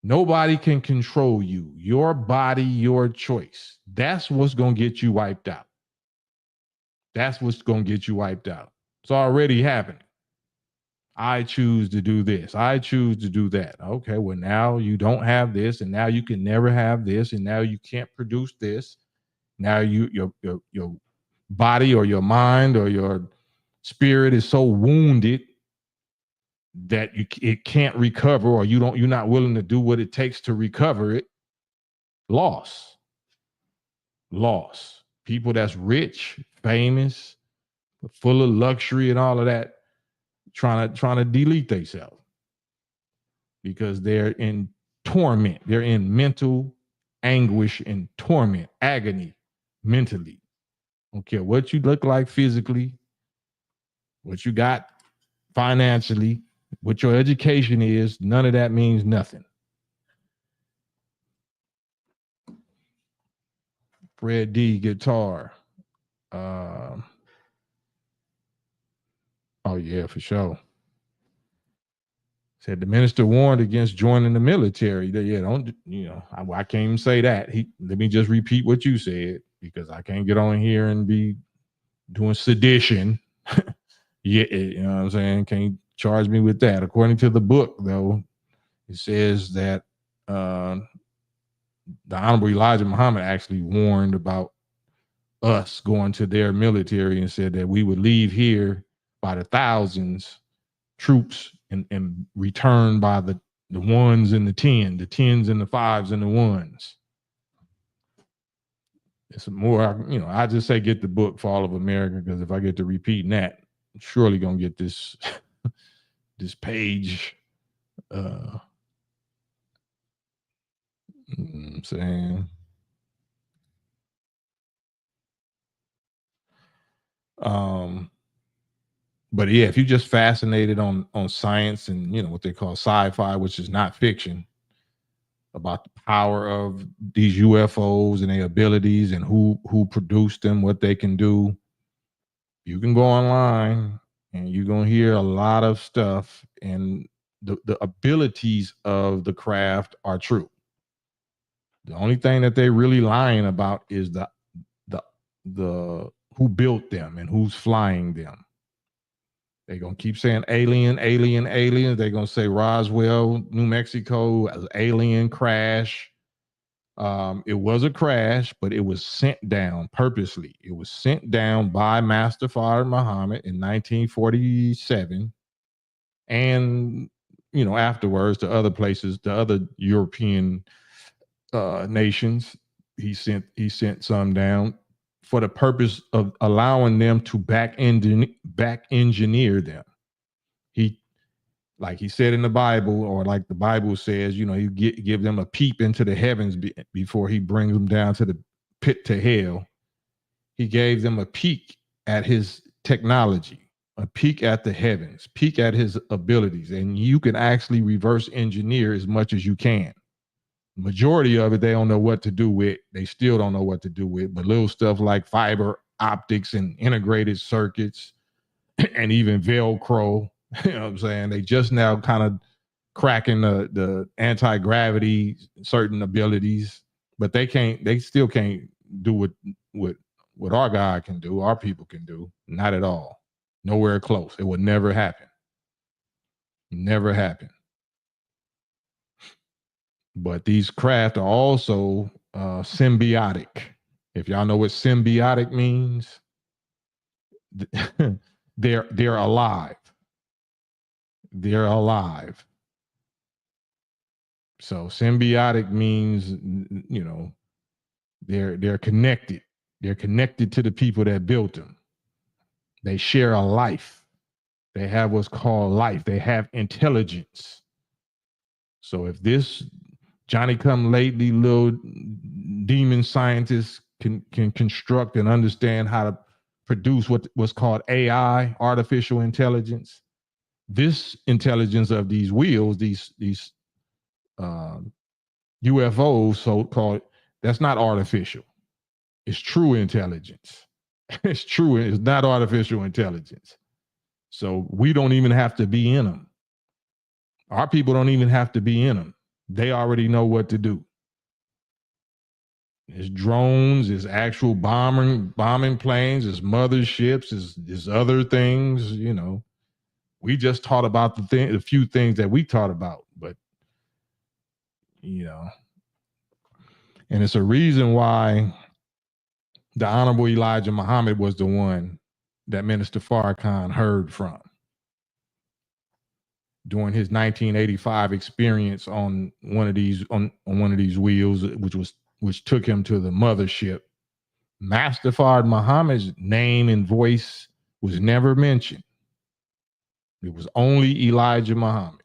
Nobody can control you. Your body, your choice. That's what's going to get you wiped out. That's what's going to get you wiped out. It's already happening. I choose to do this. I choose to do that. Okay, well, now you don't have this, and now you can never have this, and now you can't produce this. Now your body or your mind or your spirit is so wounded that it can't recover, or you're not willing to do what it takes to recover it. Loss. People that's rich, famous, full of luxury and all of that, trying to delete themselves because they're in torment. They're in mental anguish and torment, agony, mentally. Don't care what you look like physically, what you got financially, what your education is. None of that means nothing. Fred D. Guitar. Oh yeah, for sure. Said the minister warned against joining the military. Yeah, don't, I can't even say that. Let me just repeat what you said, because I can't get on here and be doing sedition. Yeah, you know what I'm saying? Can't charge me with that. According to the book, though, it says that the Honorable Elijah Muhammad actually warned about us going to their military and said that we would leave here by the thousands, troops, and return by the ones and the tens and the fives and the ones. It's more, I just say get the book Fall of America, because if I get to repeating that, I'm surely gonna get this this page. I'm saying. But yeah, if you're just fascinated on science and what they call sci-fi, which is not fiction, about the power of these UFOs and their abilities and who produced them, what they can do, you can go online and you're gonna hear a lot of stuff, and the abilities of the craft are true. The only thing that they're really lying about is the who built them and who's flying them. They're going to keep saying alien. They're going to say Roswell, New Mexico, alien crash. It was a crash, but it was sent down purposely. It was sent down by Master Farrakhan Muhammad in 1947. And, afterwards to other places, to other European nations, he sent some down for the purpose of allowing them to back engineer them. Like he said in the Bible, or like the Bible says, you give them a peep into the heavens before he brings them down to the pit to hell. He gave them a peek at his technology, a peek at the heavens, peek at his abilities, and you can actually reverse engineer as much as you can. Majority of it, they don't know what to do with. They still don't know what to do with, but little stuff like fiber optics and integrated circuits and even Velcro, you know what I'm saying? They just now kind of cracking the anti-gravity, certain abilities, but they still can't do what our God can do, our people can do. Not at all. Nowhere close. It would never happen. Never happen. But these craft are also symbiotic. If y'all know what symbiotic means, they're alive. They're alive. So symbiotic means, they're connected. They're connected to the people that built them. They share a life. They have what's called life. They have intelligence. So if this Johnny come lately little demon scientists can construct and understand how to produce what's called AI, artificial intelligence, this intelligence of these wheels, these UFOs, so-called, that's not artificial. It's true intelligence. It's true. It's not artificial intelligence. So we don't even have to be in them. Our people don't even have to be in them. They already know what to do. It's drones, it's actual bombing planes, it's motherships, it's other things, We just taught about the few things that we taught about, but and it's a reason why the Honorable Elijah Muhammad was the one that Minister Farrakhan heard from during his 1985 experience on one of these wheels, which took him to the mothership. Master Fard Muhammad's name and voice was never mentioned. It was only Elijah Muhammad.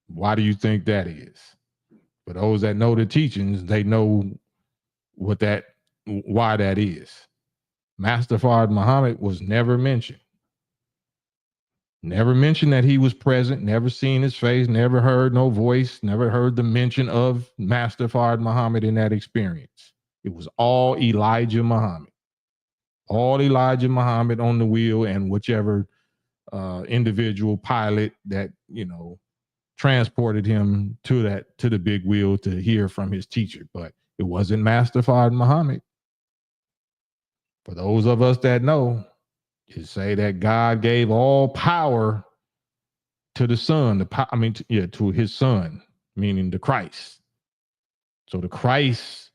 Why do you think that is? For those that know the teachings, they know why that is. Master Fard Muhammad was never mentioned. Never mentioned that he was present, never seen his face, never heard no voice, never heard the mention of Master Fard Muhammad in that experience. It was all Elijah Muhammad. All Elijah Muhammad on the wheel and whichever individual pilot that, transported him to the big wheel to hear from his teacher. But it wasn't Master Fard Muhammad. For those of us that know, you say that God gave all power to the Son, to his Son, meaning the Christ. So the Christ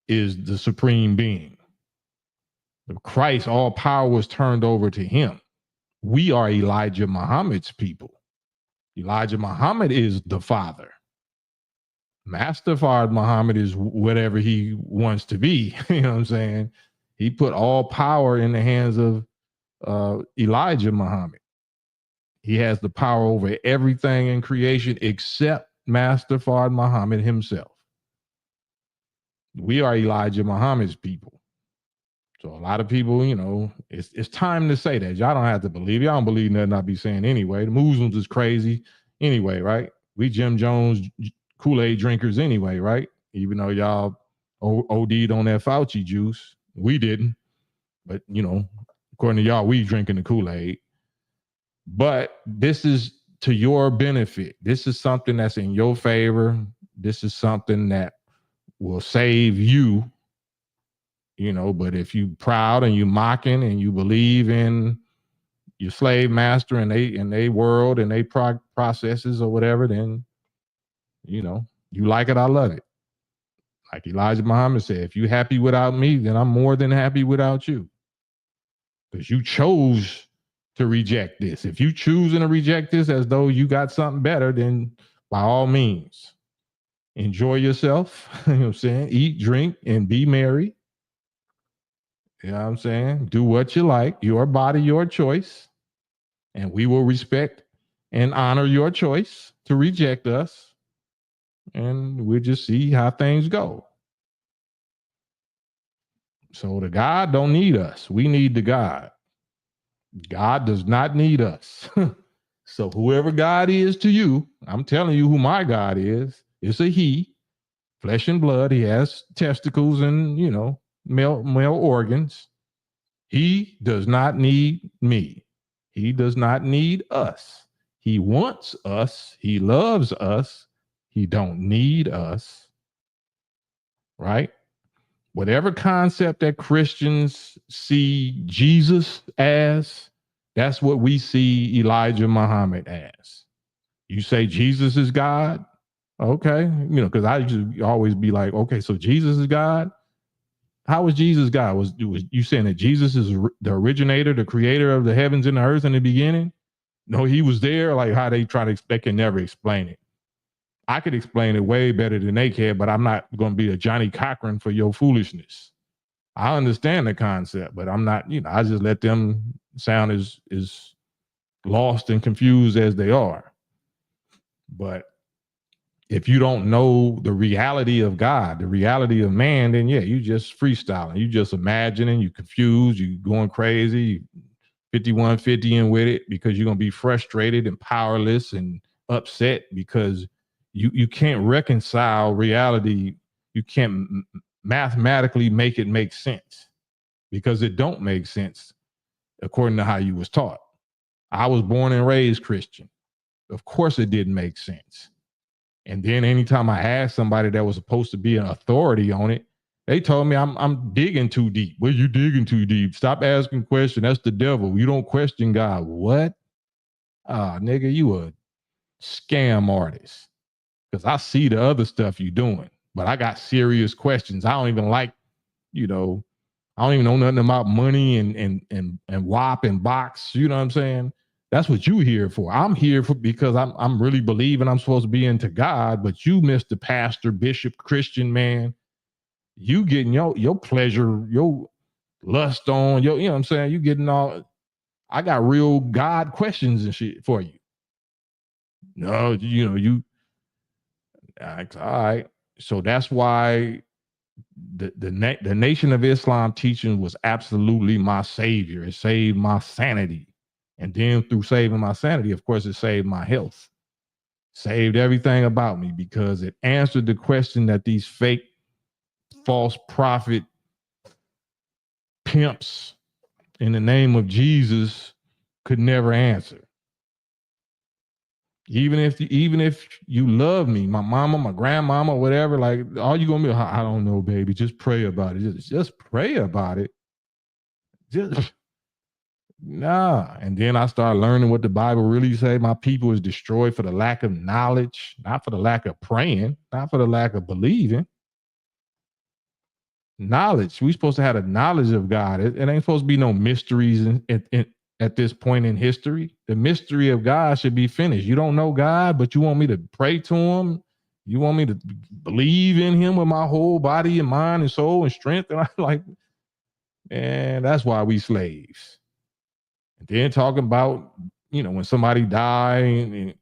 is the supreme being. The Christ, all power was turned over to him. We are Elijah Muhammad's people. Elijah Muhammad is the Father. Master Fard Muhammad is whatever he wants to be. You know what I'm saying? He put all power in the hands of Elijah Muhammad. He has the power over everything in creation except Master Fard Muhammad himself. We are Elijah Muhammad's people. So a lot of people, it's time to say that. Y'all don't have to believe. Y'all don't believe nothing I be saying anyway. The Muslims is crazy anyway, right? We Jim Jones Kool-Aid drinkers anyway, right? Even though y'all OD'd on that Fauci juice. We didn't. But, according to y'all, we drinking the Kool-Aid. But this is to your benefit. This is something that's in your favor. This is something that will save you. But if you proud and you mocking and you believe in your slave master and they world and they processes or whatever, then, you like it, I love it. Like Elijah Muhammad said, if you happy without me, then I'm more than happy without you. Because you chose to reject this. If you choosing to reject this as though you got something better, then by all means, enjoy yourself. You know what I'm saying? Eat, drink, and be merry. You know what I'm saying? Do what you like. Your body, your choice. And we will respect and honor your choice to reject us. And we'll just see how things go. So the God don't need us. We need the God. God does not need us. So whoever God is to you, I'm telling you who my God is. It's a he, flesh and blood. He has testicles and, male organs. He does not need me. He does not need us. He wants us. He loves us. He don't need us. Right? Whatever concept that Christians see Jesus as, that's what we see Elijah Muhammad as. You say Jesus is God? Okay. Because I used to always be like, okay, so Jesus is God? How was Jesus God? Was you saying that Jesus is the originator, the creator of the heavens and the earth in the beginning? No, he was there. Like how they can never explain it. I could explain it way better than they can, but I'm not going to be a Johnny Cochran for your foolishness. I understand the concept, but I'm not, I just let them sound as lost and confused as they are. But if you don't know the reality of God, the reality of man, then yeah, you just freestyling. You just imagining, you confused, you going crazy, 5150ing with it because you're going to be frustrated and powerless and upset because you can't reconcile reality. You can't mathematically make it make sense because it don't make sense according to how you was taught. I was born and raised Christian. Of course it didn't make sense. And then anytime I asked somebody that was supposed to be an authority on it, they told me I'm digging too deep. Well, you digging too deep. Stop asking questions. That's the devil. You don't question God. What? Nigga, you a scam artist. Because I see the other stuff you doing, but I got serious questions. I don't even like, I don't even know nothing about money and WAP and box. You know what I'm saying? That's what you here for. I'm here for because I'm really believing I'm supposed to be into God, but you, Mr. Pastor, Bishop, Christian man, you getting your pleasure, your lust on, you know what I'm saying? You getting all, I got real God questions and shit for you. No, you all right. So that's why the Nation of Islam teaching was absolutely my savior. It saved my sanity. And then through saving my sanity, of course, it saved my health. Saved everything about me because it answered the question that these fake, false prophet pimps in the name of Jesus could never answer. Even if you love me, my mama, my grandmama, whatever, like all you gonna be, I don't know, baby. Just pray about it. Just pray about it. Just nah. And then I started learning what the Bible really say. My people is destroyed for the lack of knowledge, not for the lack of praying, not for the lack of believing. Knowledge. We supposed to have the knowledge of God. It ain't supposed to be no mysteries at this point in history. The mystery of God should be finished. You don't know God, but you want me to pray to him. You want me to believe in him with my whole body and mind and soul and strength. And I'm like, man, that's why we slaves. And then talking about, when somebody died and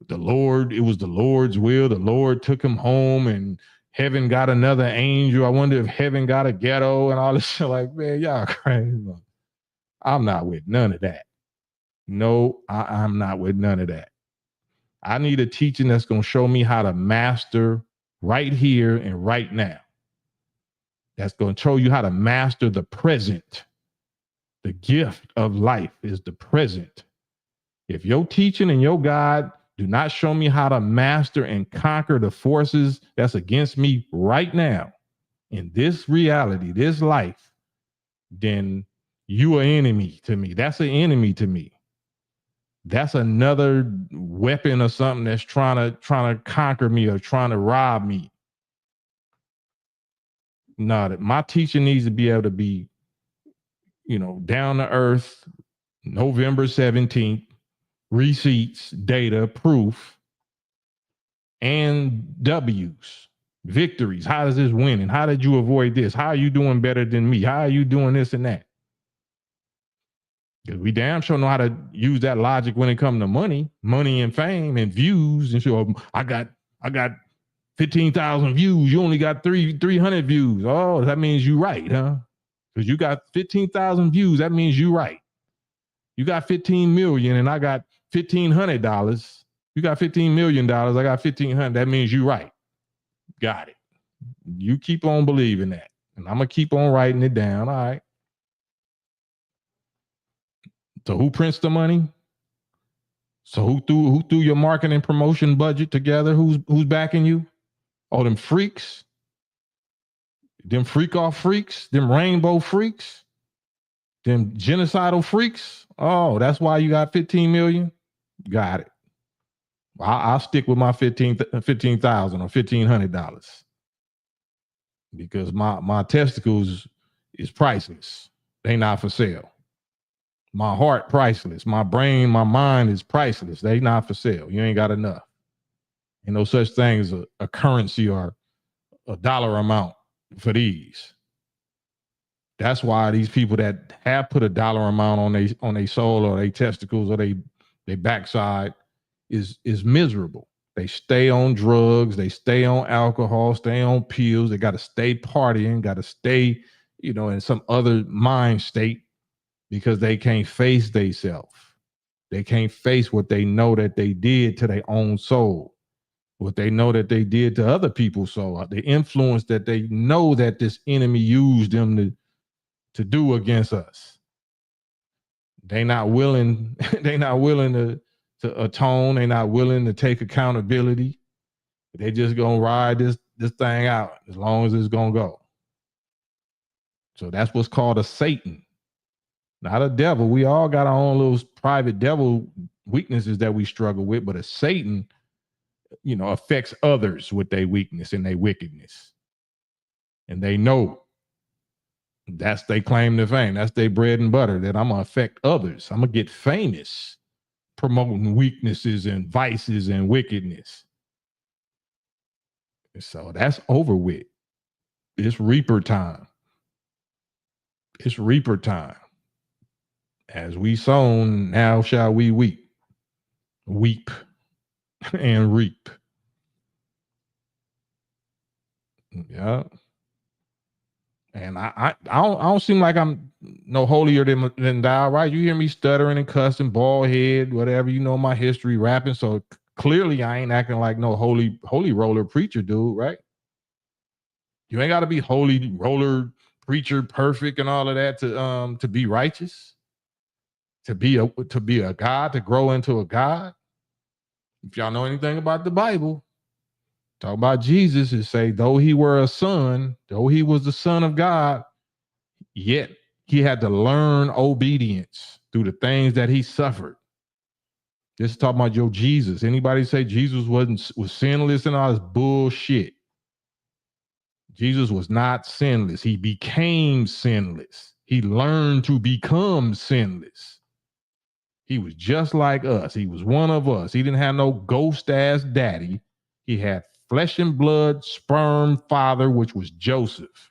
the Lord, it was the Lord's will. The Lord took him home and heaven got another angel. I wonder if heaven got a ghetto and all this shit. Like, man, y'all crazy. I'm not with none of that. No, I'm not with none of that. I need a teaching that's going to show me how to master right here and right now. That's going to show you how to master the present. The gift of life is the present. If your teaching and your God do not show me how to master and conquer the forces that's against me right now in this reality, this life, then you are enemy to me. That's an enemy to me. That's another weapon or something that's trying to conquer me or trying to rob me. No, that my teaching needs to be able to be, down to earth, November 17th, receipts, data, proof, and W's, victories. How does this win? And how did you avoid this? How are you doing better than me? How are you doing this and that? Because we damn sure know how to use that logic when it comes to money and fame and views. And so I got 15,000 views. You only got 300 views. Oh, that means you right, huh? Because you got 15,000 views. That means you right. You got 15 million and I got $1,500. You got $15 million. I got 1,500. That means you right. Got it. You keep on believing that. And I'm going to keep on writing it down. All right. So who prints the money? So who threw your marketing promotion budget together? Who's backing you? Oh, them freaks. Them freak off freaks. Them rainbow freaks. Them genocidal freaks. Oh, that's why you got 15 million? Got it. I'll stick with my 15,000 or $1,500 because my testicles is priceless. They not for sale. My heart priceless. My brain, my mind is priceless. They not for sale. You ain't got enough. Ain't no such thing as a currency or a dollar amount for these. That's why these people that have put a dollar amount on their soul or their testicles or they backside is miserable. They stay on drugs, they stay on alcohol, stay on pills, they got to stay partying, got to stay, in some other mind state because they can't face themselves. They can't face what they know that they did to their own soul, what they know that they did to other people's soul, the influence that they know that this enemy used them to do against us. They not willing to atone. They not willing to take accountability. They just gonna ride this thing out as long as it's gonna go. So that's what's called a Satan, not a devil. We all got our own little private devil weaknesses that we struggle with, but a Satan, affects others with their weakness and their wickedness. And they know. That's they claim to fame. That's their bread and butter, that I'm going to affect others. I'm going to get famous promoting weaknesses and vices and wickedness. So that's over with. It's Reaper time. It's Reaper time. As we sown, now shall we weep. Weep and reap. Yeah. And I don't seem like I'm no holier than thou, right? You hear me stuttering and cussing, bald head, whatever. You know my history, rapping. So clearly I ain't acting like no holy roller preacher dude, right? You ain't got to be holy roller preacher, perfect, and all of that to be righteous, to be a God, to grow into a God. If y'all know anything about the Bible, talk about Jesus, it say, though he were a son, though he was the son of God, yet he had to learn obedience through the things that he suffered. This is talking about your Jesus. Anybody say Jesus was sinless and all this bullshit? Jesus was not sinless. He became sinless. He learned to become sinless. He was just like us. He was one of us. He didn't have no ghost ass daddy. He had flesh and blood sperm father, which was Joseph.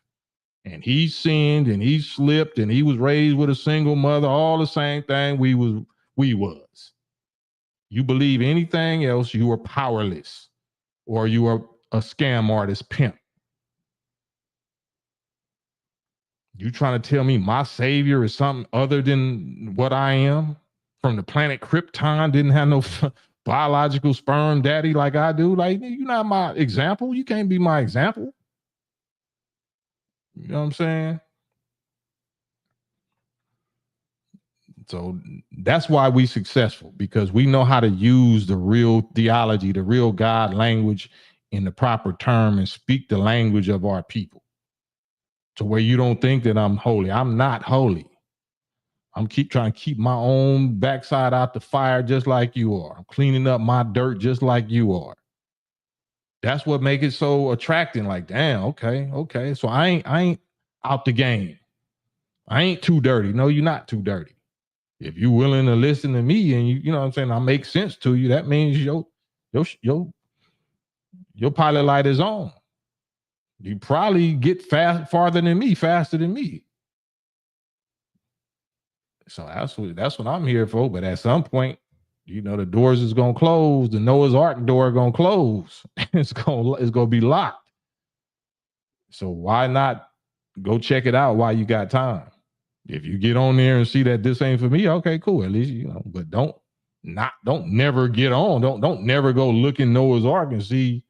And he sinned and he slipped and he was raised with a single mother, all the same thing we was. You believe anything else, you are powerless, or you are a scam artist pimp. You trying to tell me my savior is something other than what I am? From the planet Krypton, didn't have no biological sperm daddy like I do. Like, you're not my example. You can't be my example. You know what I'm saying? So that's why we successful, because we know how to use the real theology, the real God language in the proper term and speak the language of our people. To where you don't think that I'm holy. I'm not holy. I'm trying to keep my own backside out the fire just like you are. I'm cleaning up my dirt just like you are. That's what make it so attracting. Like, damn, okay. So I ain't out the game. I ain't too dirty. No, you're not too dirty. If you're willing to listen to me and you know what I'm saying, I make sense to you, that means your pilot light is on. You probably get farther than me, faster than me. So that's what I'm here for. But at some point, you know, the doors is gonna close. The Noah's Ark door gonna close. it's gonna be locked. So why not go check it out while you got time? If you get on there and see that this ain't for me, okay, cool. At least you know. But don't never get on. Don't never go look in Noah's Ark and see,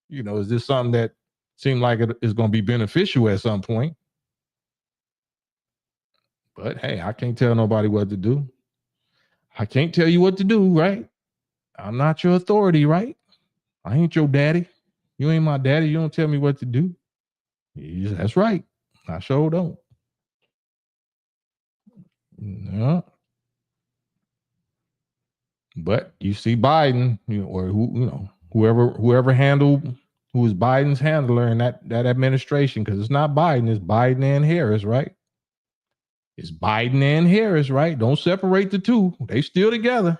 you know, is this something that seems like it is going to be beneficial at some point? But hey, I can't tell nobody what to do. I can't tell you what to do, right? I'm not your authority, right? I ain't your daddy. You ain't my daddy. You don't tell me what to do. That's right. I sure don't. No. But you see Biden, you know, or whoever handled, who is Biden's handler in that administration, because it's not Biden, it's Biden and Harris, right? It's Biden and Harris, right? Don't separate the two. They still together.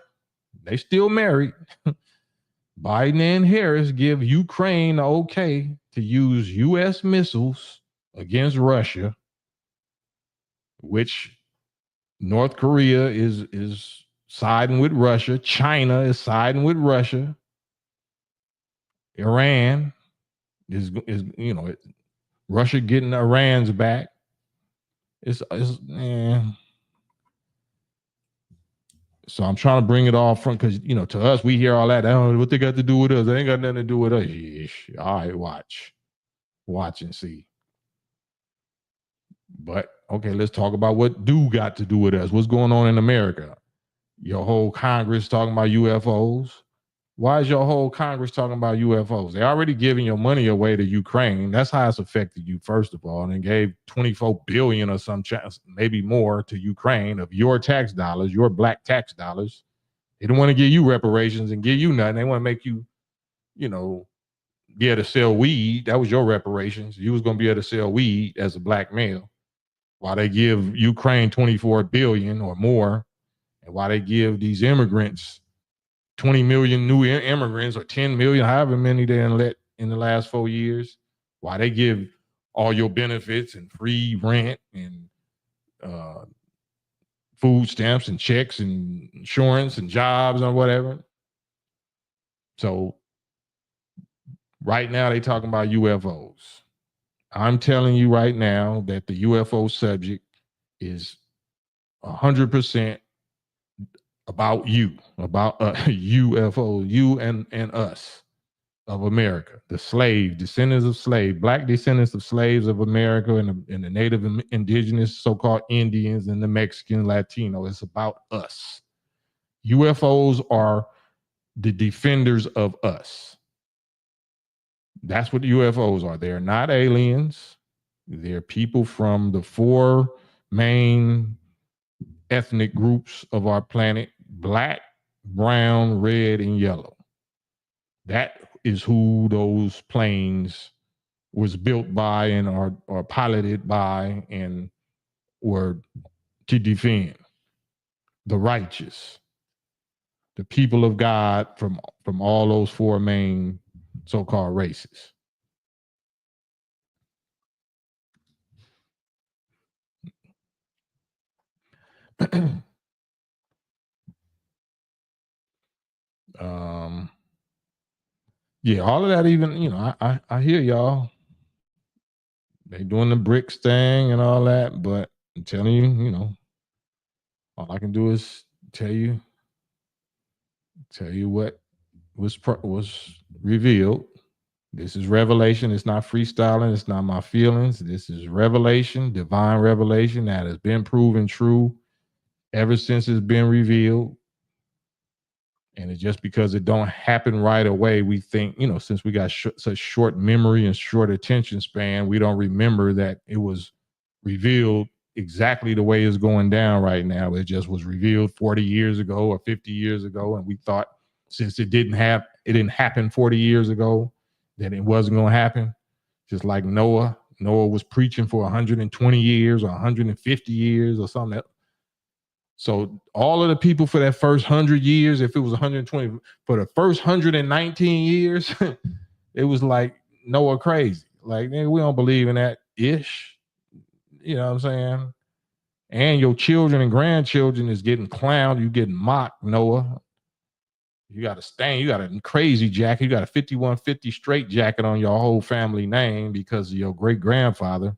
They still married. Biden and Harris give Ukraine the okay to use U.S. missiles against Russia, which North Korea is siding with Russia. China is siding with Russia. Iran is you know, Russia getting Iran's back. It's So I'm trying to bring it all from, because you know, to us we hear all that. I don't know what they got to do with us. They ain't got nothing to do with us. Yeesh. All right, watch and see. But okay, let's talk about what do got to do with us. What's going on in America? Your whole Congress talking about UFOs. Why is your whole Congress talking about UFOs? They're already giving your money away to Ukraine. That's how it's affected you, first of all, and then gave $24 billion or some chance, maybe more, to Ukraine of your tax dollars, your black tax dollars. They don't want to give you reparations and give you nothing. They want to make you, you know, be able to sell weed. That was your reparations. You was going to be able to sell weed as a black male. Why they give Ukraine 24 billion or more, and why they give these immigrants 20 million new immigrants or 10 million, however many they let in the last 4 years. Why they give all your benefits and free rent and food stamps and checks and insurance and jobs or whatever. So right now they talking about UFOs. I'm telling you right now that the UFO subject is 100% about you, about UFO, you and us of America, the slave, descendants of slaves, black descendants of slaves of America and the native indigenous so-called Indians and the Mexican, Latino. It's about us. UFOs are the defenders of us. That's what UFOs are. They're not aliens. They're people from the 4 main ethnic groups of our planet: black, brown, red, and yellow. That is who those planes was built by and are piloted by and were to defend the righteous, the people of God from all those 4 main so-called races. Yeah, all of that. Even I hear y'all. They doing the BRICS thing and all that, but I'm telling you, all I can do is tell you what was revealed. This is revelation. It's not freestyling. It's not my feelings. This is revelation, divine revelation that has been proven true ever since it's been revealed. And it's just because it don't happen right away, we think, since we got such short memory and short attention span, we don't remember that it was revealed exactly the way it's going down right now. It just was revealed 40 years ago or 50 years ago, and we thought since it didn't happen 40 years ago, that it wasn't going to happen. Just like Noah was preaching for 120 years or 150 years or something. So all of the people for that first 100 years, if it was 120, for the first 119 years, it was like Noah crazy. Like, man, we don't believe in that ish. You know what I'm saying? And your children and grandchildren is getting clowned. You getting mocked, Noah. You got a stain. You got a crazy jacket. You got a 5150 straight jacket on your whole family name because of your great grandfather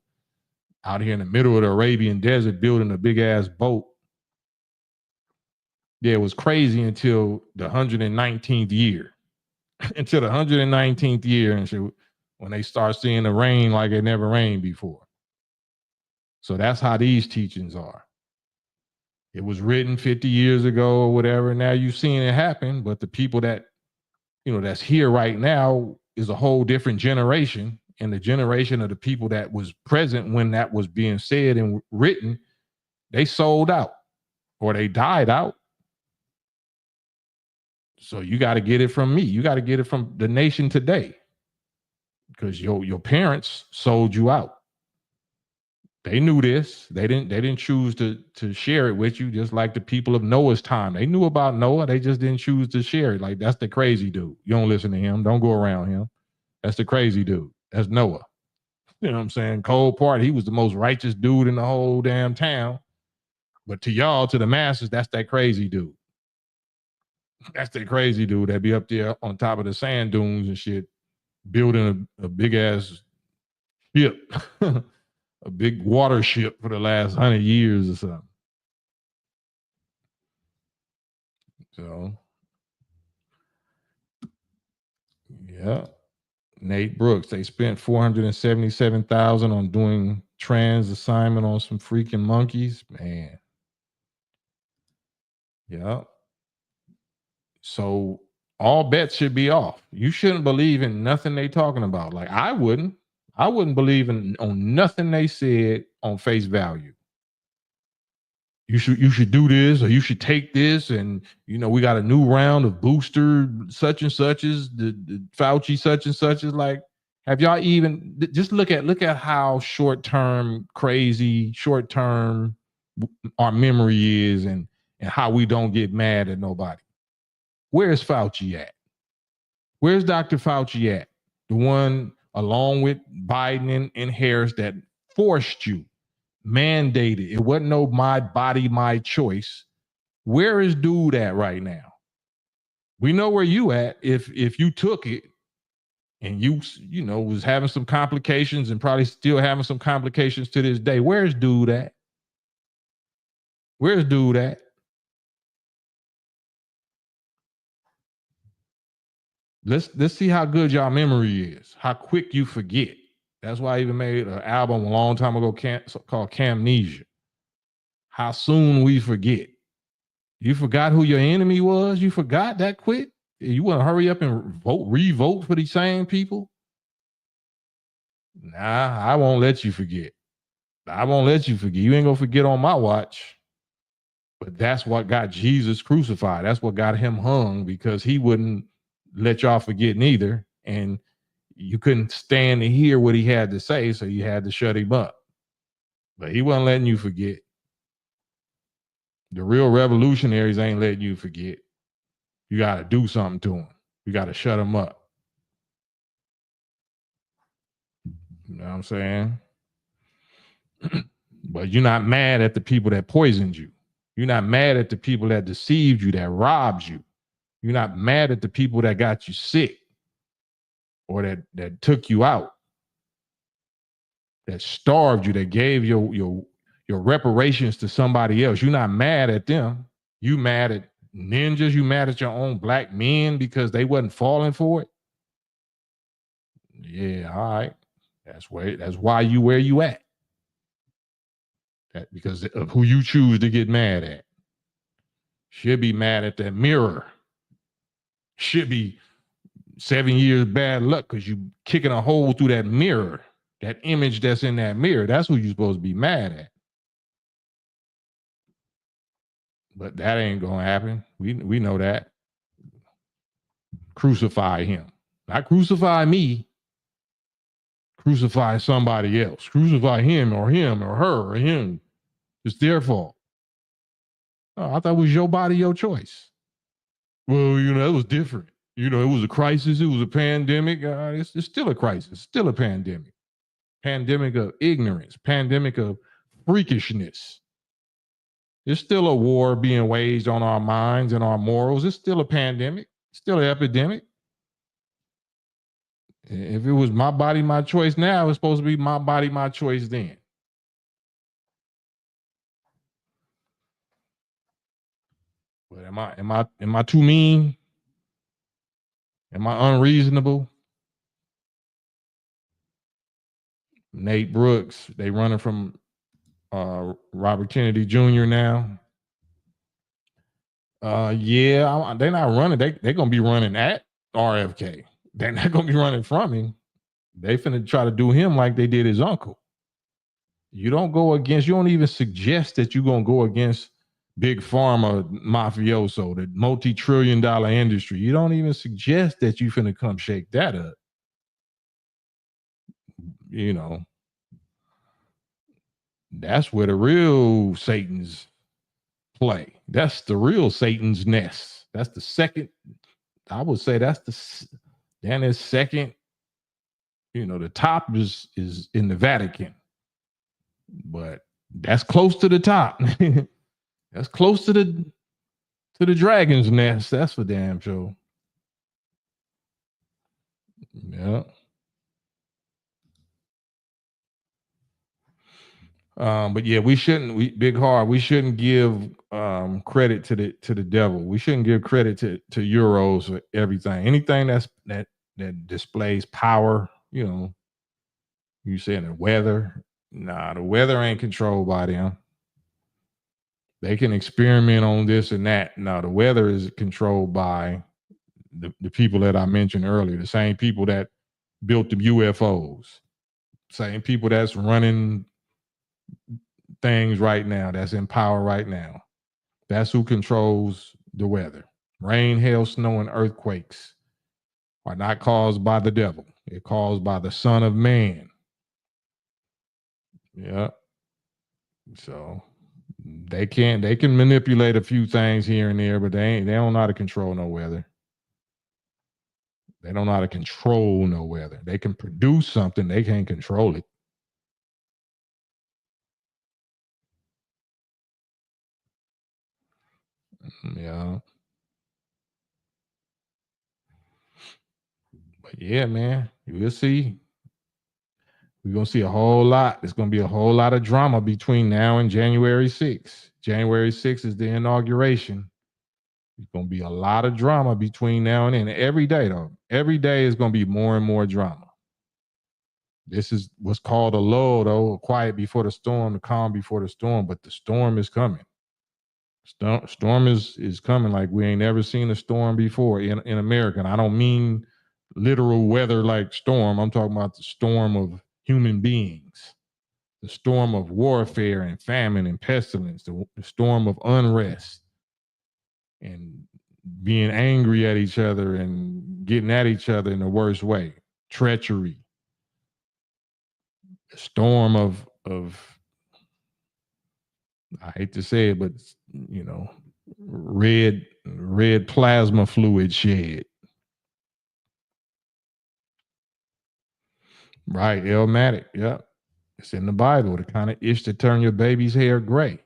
out here in the middle of the Arabian desert building a big ass boat. Yeah, it was crazy until the 119th year. Until the 119th year, and shit, when they start seeing the rain like it never rained before. So that's how these teachings are. It was written 50 years ago or whatever. Now you've seen it happen, but the people that, that's here right now is a whole different generation. And the generation of the people that was present when that was being said and written, they sold out or they died out. So you got to get it from me. You got to get it from the nation today, because your parents sold you out. They knew this. They didn't choose to share it with you, just like the people of Noah's time. They knew about Noah. They just didn't choose to share it. Like, that's the crazy dude. You don't listen to him. Don't go around him. That's the crazy dude. That's Noah. You know what I'm saying? Cold part. He was the most righteous dude in the whole damn town. But to y'all, to the masses, that's that crazy dude. That's the crazy dude that be up there on top of the sand dunes and shit, building a big ass ship, a big water ship for the last 100 years or something. So, yeah. Nate Brooks, they spent $477,000 on doing trans assignment on some freaking monkeys, man. Yeah. So all bets should be off. You shouldn't believe in nothing they talking about. Like, I wouldn't believe on nothing they said on face value. You should do this, or you should take this, and we got a new round of booster such and such is the Fauci such and such is like, Have y'all even just look at how short-term our memory is, and how we don't get mad at nobody. Where's Fauci at? Where's Dr. Fauci at? The one along with Biden and Harris that forced you, mandated. It wasn't no my body, my choice. Where is dude at right now? We know where you at if you took it and you was having some complications and probably still having some complications to this day. Where's dude at? Where's dude at? Let's see how good y'all memory is, how quick you forget. That's why I even made an album a long time ago called Camnesia. How soon we forget. You forgot who your enemy was? You forgot that quick? You want to hurry up and revote for these same people? Nah, I won't let you forget. I won't let you forget. You ain't gonna forget on my watch. But that's what got Jesus crucified. That's what got him hung, because he wouldn't let y'all forget neither. And you couldn't stand to hear what he had to say, so you had to shut him up. But he wasn't letting you forget. The real revolutionaries ain't letting you forget. You got to do something to them. You got to shut them up. You know what I'm saying? But you're not mad at the people that poisoned you. You're not mad at the people that deceived you, that robbed you. You're not mad at the people that got you sick or that took you out, that starved you, that gave your reparations to somebody else. You're not mad at them. You mad at ninjas. You mad at your own black men because they wasn't falling for it. Yeah, all right. That's why you where you at. That because of who you choose to get mad at. Should be mad at that mirror. Should be 7 years bad luck because you kicking a hole through that mirror, that image that's in that mirror. That's who you're supposed to be mad at. But that ain't gonna happen. We know that. Crucify him. Not crucify me. Crucify somebody else. Crucify him or her or him. It's their fault. Oh, I thought it was your body, your choice. Well, it was different. It was a crisis. It was a pandemic. It's still a crisis. Still a pandemic. Pandemic of ignorance. Pandemic of freakishness. There's still a war being waged on our minds and our morals. It's still a pandemic. Still an epidemic. If it was my body, my choice now, it's supposed to be my body, my choice then. But am I too mean? Am I unreasonable? Nate Brooks, they running from Robert Kennedy Jr. now. Yeah, they're not running. They're gonna be running at RFK. They're not gonna be running from him. They finna try to do him like they did his uncle. You don't even suggest that you're gonna go against big pharma mafioso, the multi-trillion-dollar industry. You don't even suggest that you finna come shake that up. That's where the real Satan's play. That's the real Satan's nest. That's the second. I would say that's then his second. The top is in the Vatican, but that's close to the top. That's close to the dragon's nest. That's for damn sure. Yeah. But yeah, we shouldn't. We shouldn't give credit to the devil. We shouldn't give credit to Euros or everything. Anything that displays power. You saying the weather? Nah, the weather ain't controlled by them. They can experiment on this and that. No, the weather is controlled by the people that I mentioned earlier. The same people that built the UFOs. Same people that's running things right now, that's in power right now. That's who controls the weather. Rain, hail, snow, and earthquakes. are not caused by the devil. They're caused by the Son of Man. Yeah. So they can manipulate a few things here and there, but they don't know how to control no weather. They don't know how to control no weather. They can produce something, they can't control it. Yeah. But yeah, man, we'll see. We're going to see a whole lot. There's going to be a whole lot of drama between now and January 6th. January 6th is the inauguration. There's going to be a lot of drama between now and then. Every day, though. Every day is going to be more and more drama. This is what's called a lull, though, a quiet before the storm, the calm before the storm. But the storm is coming. Storm is coming like we ain't never seen a storm before in America. And I don't mean literal weather like storm. I'm talking about the storm of human beings, the storm of warfare and famine and pestilence, the storm of unrest and being angry at each other and getting at each other in the worst way, treachery, the storm of I hate to say it, but you know, red plasma fluid shed. Right, Elmatic. Yep. It's in the Bible, the kind of itch to turn your baby's hair gray.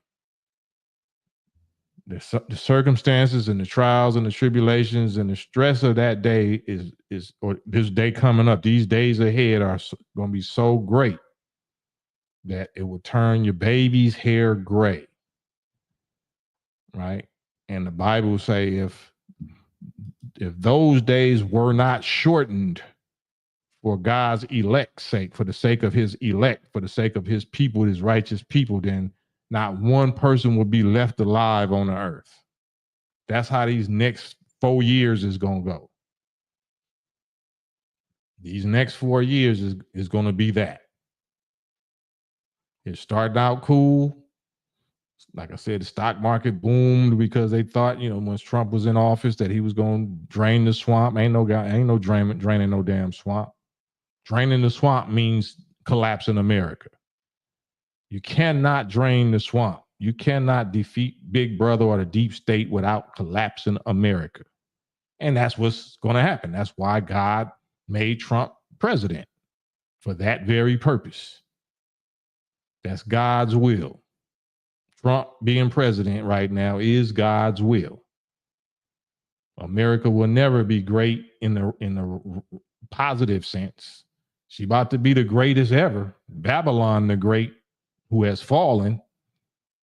The circumstances and the trials and the tribulations and the stress of that day is or this day coming up, these days ahead are going to be so great that it will turn your baby's hair gray. Right? And the Bible say if those days were not shortened for God's elect's sake, for the sake of his elect, for the sake of his people, his righteous people, then not one person will be left alive on the earth. That's how these next 4 years is going to go. These next 4 years is going to be that. It started out cool. Like I said, the stock market boomed because they thought, you know, once Trump was in office that he was going to drain the swamp. Ain't no draining no damn swamp. Draining the swamp means collapsing America. You cannot drain the swamp. You cannot defeat Big Brother or the deep state without collapsing America. And that's what's going to happen. That's why God made Trump president, for that very purpose. That's God's will. Trump being president right now is God's will. America will never be great in the positive sense. She about to be the greatest ever. Babylon the Great, who has fallen,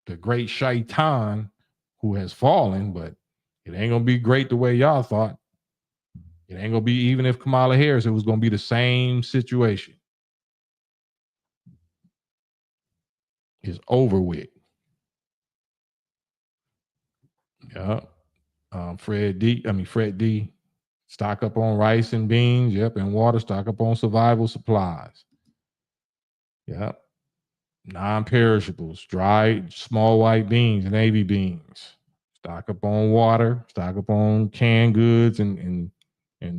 the great Shaitan who has fallen, but it ain't gonna be great the way y'all thought. It ain't gonna be, even if Kamala Harris, it was gonna be the same situation. It's over with. Yeah. Fred D. Stock up on rice and beans. Yep. And water. Stock up on survival supplies. Yep. Non-perishables, dried small white beans, navy beans. Stock up on water. Stock up on canned goods and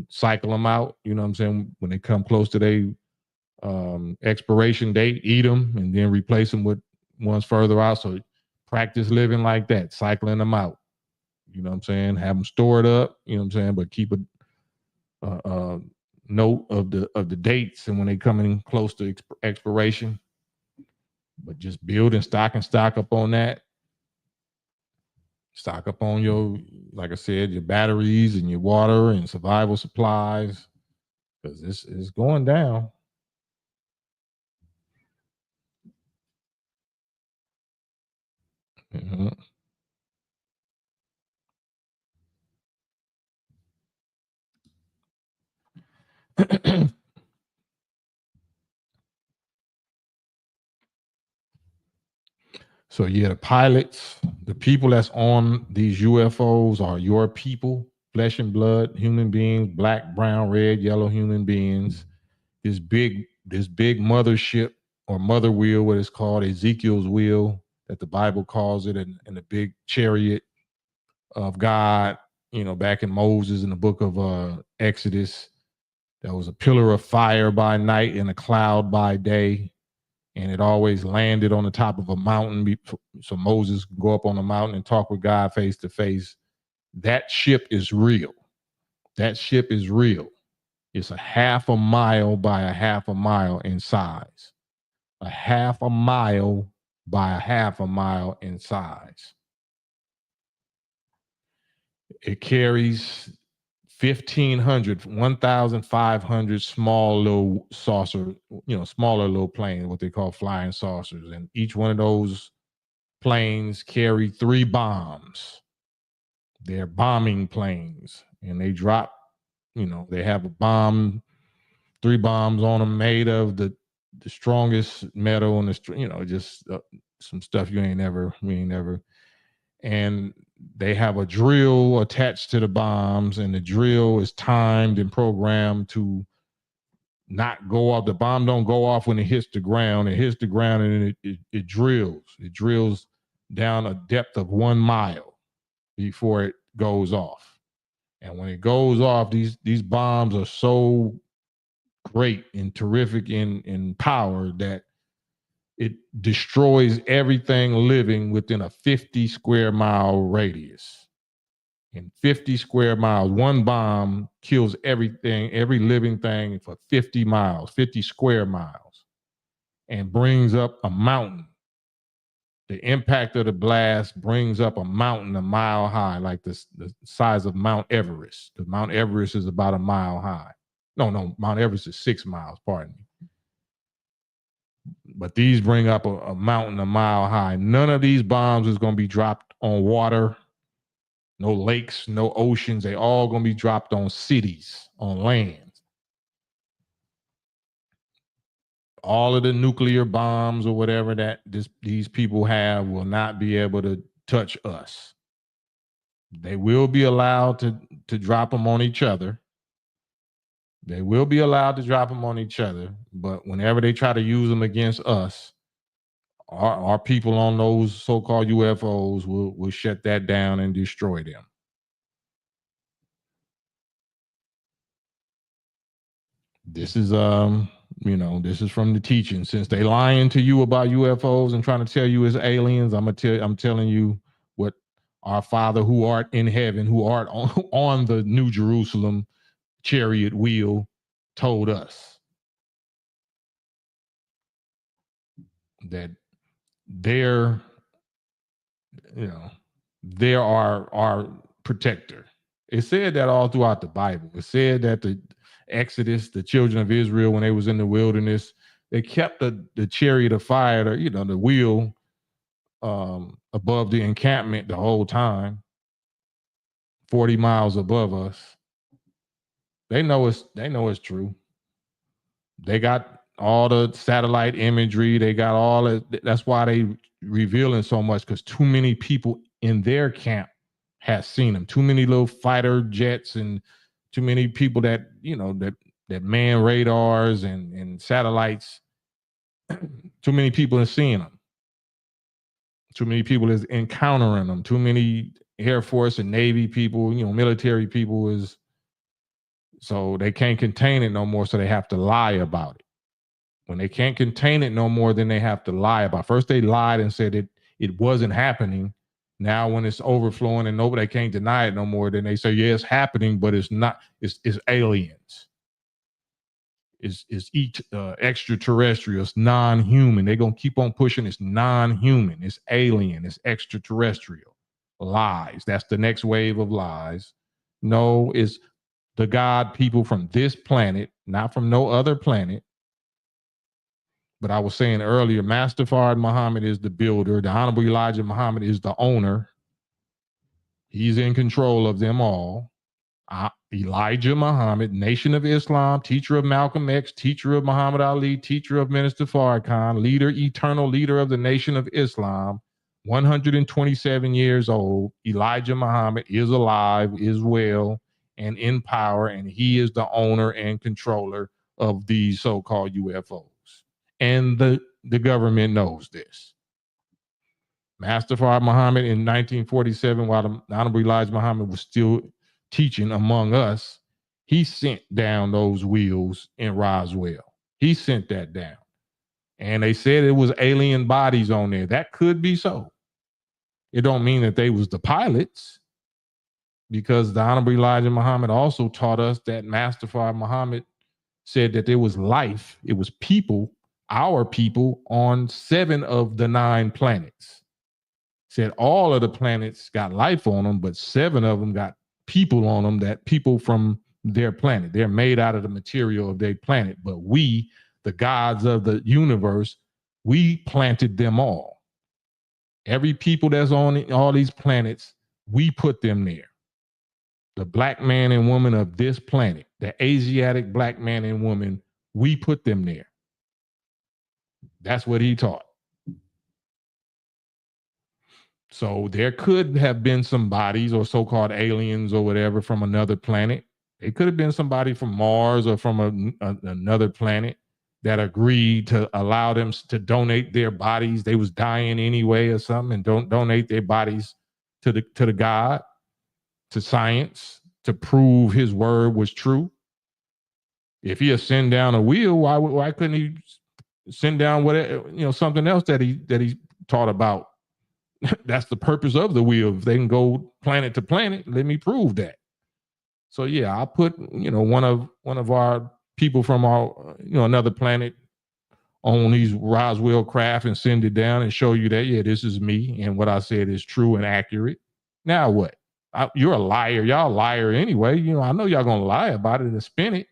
cycle them out. You know what I'm saying? When they come close to their expiration date, eat them and then replace them with ones further out. So practice living like that, cycling them out. You know what I'm saying? Have them stored up. You know what I'm saying? But keep a note of the dates and when they come in close to expiration. But just build and stock up on that. Stock up on your, like I said, your batteries and your water and survival supplies, because this is going down. Mm-hmm. So yeah, the pilots, the people that's on these UFOs are your people, flesh and blood, human beings, black, brown, red, yellow human beings. This big mothership or mother wheel, what it's called, Ezekiel's wheel, that the Bible calls it, and the big chariot of God, you know, back in Moses in the book of Exodus. There was a pillar of fire by night and a cloud by day, and it always landed on the top of a mountain so Moses could go up on the mountain and talk with God face to face. That ship is real. That ship is real. It's a half a mile by a half a mile in size. A half a mile by a half a mile in size. It carries 1,500 small little saucer, smaller little planes, what they call flying saucers. And each one of those planes carry 3 bombs. They're bombing planes, and they drop, they have 3 bombs on them made of the strongest metal and just some stuff we ain't never. And they have a drill attached to the bombs, and the drill is timed and programmed to not go off. The bomb don't go off when it hits the ground. It hits the ground and it drills. It drills down a depth of 1 mile before it goes off. And when it goes off, these bombs are so great and terrific in power that it destroys everything living within a 50 square mile radius. In 50 square miles, 1 bomb kills everything, every living thing for 50 miles, 50 square miles, and brings up a mountain. The impact of the blast brings up a mountain a mile high, like the size of Mount Everest. Because Mount Everest is about a mile high. No, Mount Everest is 6 miles, pardon me. But these bring up a mountain a mile high. None of these bombs is going to be dropped on water, no lakes, no oceans. They all going to be dropped on cities, on land. All of the nuclear bombs or whatever that these people have will not be able to touch us. They will be allowed to drop them on each other. They will be allowed to drop them on each other, but whenever they try to use them against us, our people on those so-called UFOs will shut that down and destroy them. This is this is from the teaching. Since they lying to you about UFOs and trying to tell you it's aliens, I'm telling you what our Father who art in heaven, who art on the New Jerusalem chariot wheel, told us that they're our protector. It said that all throughout the Bible. It said that the Exodus, the children of Israel, when they was in the wilderness, they kept the chariot of fire, the wheel above the encampment the whole time, 40 miles above us. They know it's true. They got all the satellite imagery. They got all that. That's why they revealing so much, because too many people in their camp has seen them. Too many little fighter jets and too many people that man radars and satellites. Too many people are seeing them. Too many people is encountering them. Too many Air Force and Navy people, military people is. So they can't contain it no more, so they have to lie about it. When they can't contain it no more, then they have to lie about it. First they lied and said it wasn't happening. Now when it's overflowing and nobody can't deny it no more, then they say, yeah, it's happening, but it's not. It's aliens. It's extraterrestrial. It's non-human. They're going to keep on pushing. It's non-human. It's alien. It's extraterrestrial. Lies. That's the next wave of lies. No, it's the God people from this planet, not from no other planet. But I was saying earlier, Master Fard Muhammad is the builder. The Honorable Elijah Muhammad is the owner. He's in control of them all. Elijah Muhammad, Nation of Islam, teacher of Malcolm X, teacher of Muhammad Ali, teacher of Minister Farrakhan, leader, eternal leader of the Nation of Islam, 127 years old. Elijah Muhammad is alive, is well, and in power, and he is the owner and controller of these so-called UFOs. And the government knows this. Master Fard Muhammad in 1947, while the Honorable Elijah Muhammad was still teaching among us, He sent down those wheels in Roswell. He sent that down. And they said it was alien bodies on there. That could be so. It don't mean that they was the pilots, because the Honorable Elijah Muhammad also taught us that Master Fard Muhammad said that there was life. It was people, our people, on 7 of the 9 planets. Said all of the planets got life on them, but 7 of them got people on them, that people from their planet. They're made out of the material of their planet. But we, the gods of the universe, we planted them all. Every people that's on all these planets, we put them there. The black man and woman of this planet, the Asiatic black man and woman, we put them there. That's what he taught. So there could have been some bodies or so-called aliens or whatever from another planet. It could have been somebody from Mars or from another planet that agreed to allow them to donate their bodies. They was dying anyway or something, and don't donate their bodies to the God, to science, to prove his word was true. If he had send down a wheel, why couldn't he send down whatever, something else that he taught about? That's the purpose of the wheel. If they can go planet to planet, let me prove that. So yeah, I put one of our people from our another planet on these Roswell craft and send it down and show you that, yeah, this is me and what I said is true and accurate. Now what? You're a liar. Y'all a liar anyway. I know y'all gonna lie about it and spin it,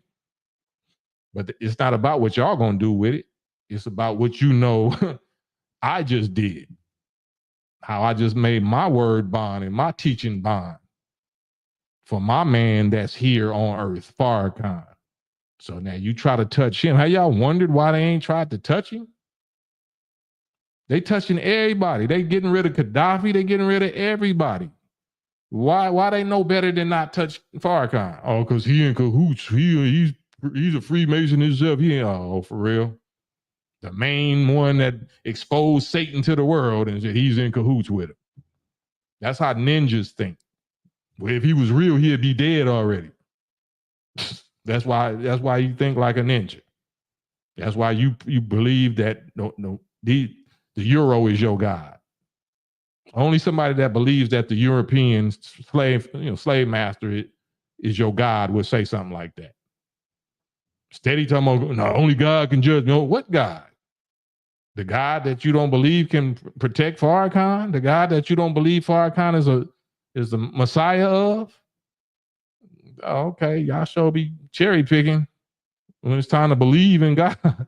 but it's not about what y'all gonna do with it. It's about what I just did. How I just made my word bond and my teaching bond for my man that's here on earth, Farrakhan. So now you try to touch him. Have y'all wondered why they ain't tried to touch him? They touching everybody. They getting rid of Gaddafi. They getting rid of everybody. Why they know better than not touch Farrakhan? Oh, because he in cahoots. He's a Freemason himself. Oh, for real? The main one that exposed Satan to the world and said he's in cahoots with him. That's how ninjas think. Well, if he was real, he'd be dead already. That's why you think like a ninja. That's why you believe that the euro is your God. Only somebody that believes that the European slave master is your God would say something like that. Steady talking about, no, only God can judge. No, what God? The God that you don't believe can protect Farrakhan? The God that you don't believe Farrakhan is the Messiah of? Oh, okay, y'all sure be cherry picking when it's time to believe in God.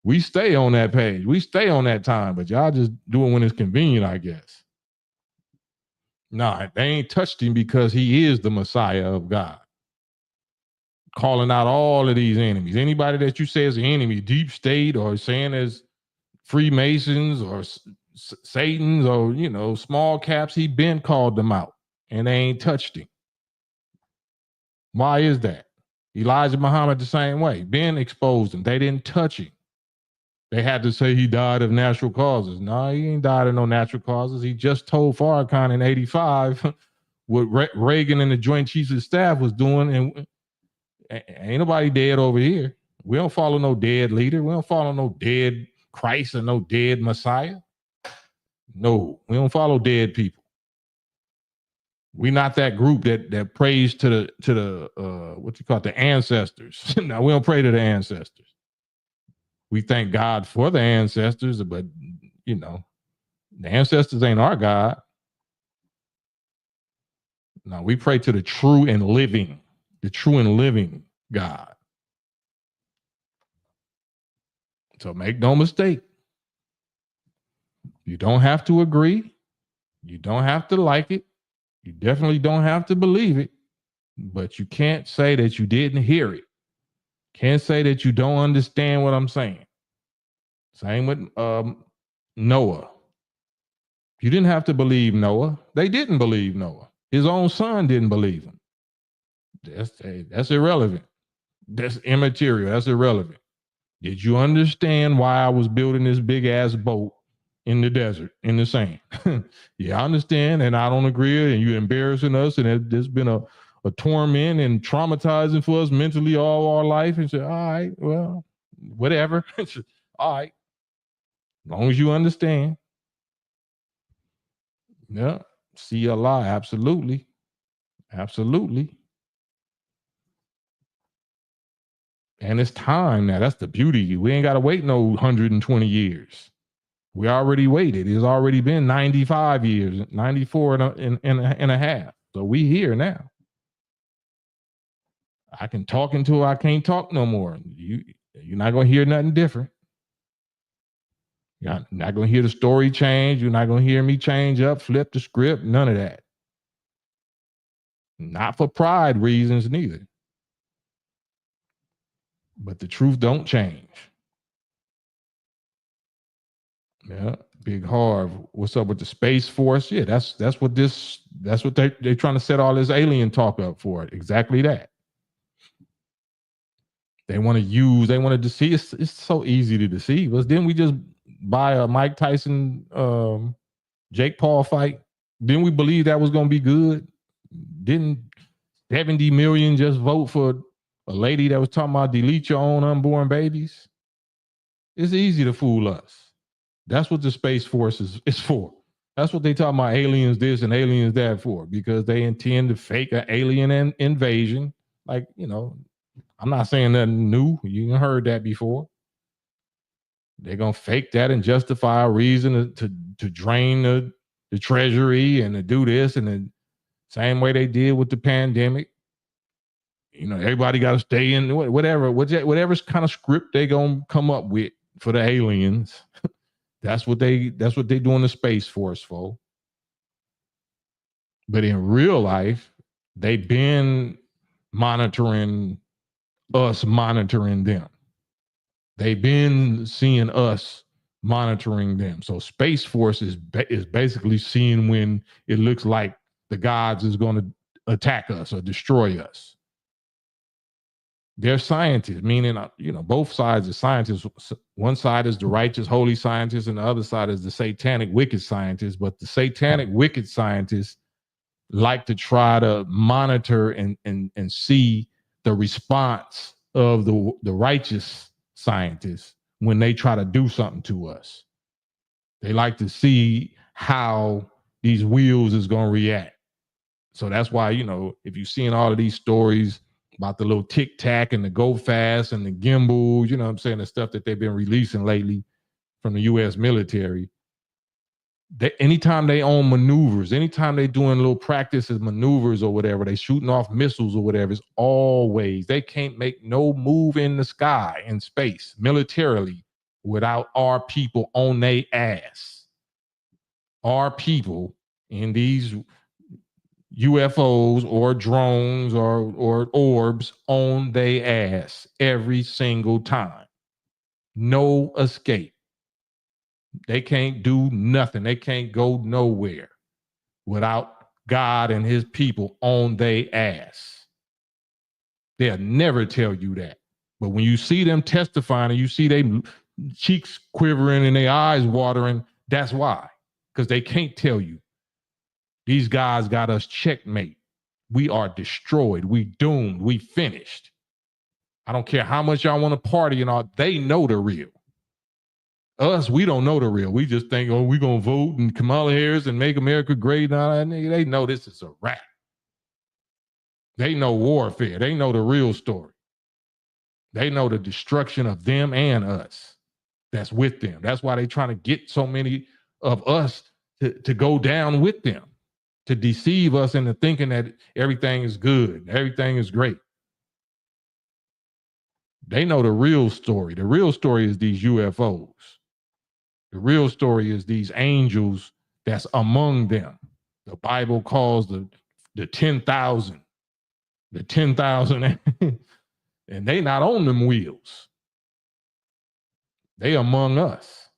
We stay on that page. We stay on that time, but y'all just do it when it's convenient, I guess. Nah, they ain't touched him because he is the Messiah of God. Calling out all of these enemies. Anybody that you say is an enemy, deep state, or saying as Freemasons or Satans or, small caps, he been called them out and they ain't touched him. Why is that? Elijah Muhammad the same way. Ben exposed him. They didn't touch him. They had to say he died of natural causes. No, he ain't died of no natural causes. He just told Farrakhan in 85 what Reagan and the Joint Chiefs of Staff was doing, and ain't nobody dead over here. We don't follow no dead leader. We don't follow no dead Christ or no dead Messiah. No, we don't follow dead people. We're not that group that prays to the what you call it, the ancestors. No, we don't pray to the ancestors. We thank God for the ancestors, but the ancestors ain't our God. No, we pray to the true and living God. So make no mistake. You don't have to agree. You don't have to like it. You definitely don't have to believe it. But you can't say that you didn't hear it. Can't say that you don't understand what I'm saying. Same with Noah. You didn't have to believe Noah. They didn't believe Noah. His own son didn't believe him. That's irrelevant. That's immaterial. That's irrelevant. Did you understand why I was building this big ass boat in the desert, in the sand? Yeah, I understand, and I don't agree, and you're embarrassing us, and there's been a a torment and traumatizing for us mentally all our life, and say, all right, well, whatever. All right, as long as you understand. Yeah, see a lie, absolutely, absolutely. And it's time now. That's the beauty. We ain't got to wait no 120 years. We already waited. It's already been 95 years, 94 and a half. So we here now. I can talk until I can't talk no more. You're not going to hear nothing different. You're not going to hear the story change. You're not going to hear me change up, flip the script, none of that. Not for pride reasons neither. But the truth don't change. Yeah, Big Harv. What's up with the Space Force? Yeah, that's what they're trying to set all this alien talk up for. Exactly that. They want to deceive. It's so easy to deceive us. Didn't we just buy a Mike Tyson Jake Paul fight? Didn't we believe that was gonna be good? Didn't 70 million just vote for a lady that was talking about delete your own unborn babies? It's easy to fool us. That's what the Space Force is for. That's what they talk about aliens this and aliens that for, because they intend to fake an alien invasion. Like, I'm not saying nothing new. You heard that before. They're going to fake that and justify a reason to drain the treasury and to do this, and the same way they did with the pandemic. Everybody got to stay in whatever kind of script they going to come up with for the aliens. That's what they doing the Space Force for. But in real life, they've been monitoring us, monitoring them. They've been seeing us, monitoring them. So Space Force is basically seeing when it looks like the gods is going to attack us or destroy us. They're scientists, meaning, both sides are scientists. One side is the righteous, holy scientists, and the other side is the satanic, wicked scientists. But the satanic, wicked scientists like to try to monitor and see the response of the righteous scientists when they try to do something to us. They like to see how these wheels is going to react. So that's why, if you've seen all of these stories about the little tic tac and the go fast and the gimbal, what I'm saying, the stuff that they've been releasing lately from the U.S. military. Anytime they own maneuvers, anytime they doing little practices, maneuvers or whatever, they shooting off missiles or whatever, it's always, they can't make no move in the sky, in space, militarily, without our people on their ass. Our people in these UFOs or drones or orbs on their ass every single time. No escape. They can't do nothing. They can't go nowhere without God and his people on their ass. They'll never tell you that. But when you see them testifying and you see their cheeks quivering and their eyes watering, that's why. Because they can't tell you. These guys got us checkmate. We are destroyed. We doomed. We finished. I don't care how much y'all want to party and all. They know the real. Us, we don't know the real. We just think, we're going to vote and Kamala Harris and make America great and all that. They know this is a wrap. They know warfare. They know the real story. They know the destruction of them and us that's with them. That's why they're trying to get so many of us to go down with them, to deceive us into thinking that everything is good, everything is great. They know the real story. The real story is these UFOs. The real story is these angels that's among them. The Bible calls the 10,000. The 10,000, and they not on them wheels. They among us.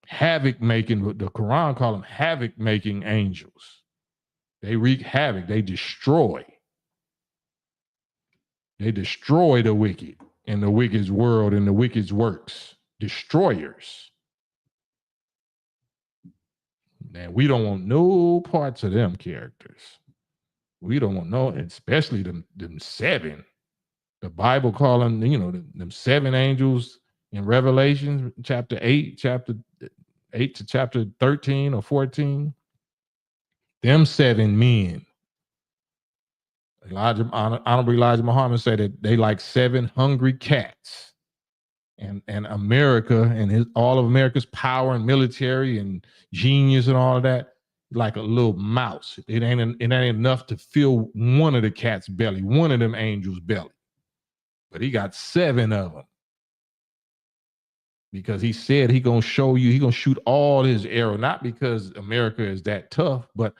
Havoc making, the Quran call them havoc making angels. They wreak havoc. They destroy. They destroy the wicked in the wicked's world and the wicked's works. Destroyers. And we don't want no parts of them characters. We don't want no, especially them 7. The Bible calling, them 7 angels in Revelation chapter 8 to chapter 13 or 14. Them 7 men. Honorable Elijah Muhammad said that they like 7 hungry cats. And America and all of America's power and military and genius and all of that, like a little mouse. It ain't enough to fill one of the cat's belly, one of them angels' belly. But he got 7 of them. Because he said he gonna show you, he gonna shoot all his arrow, not because America is that tough, but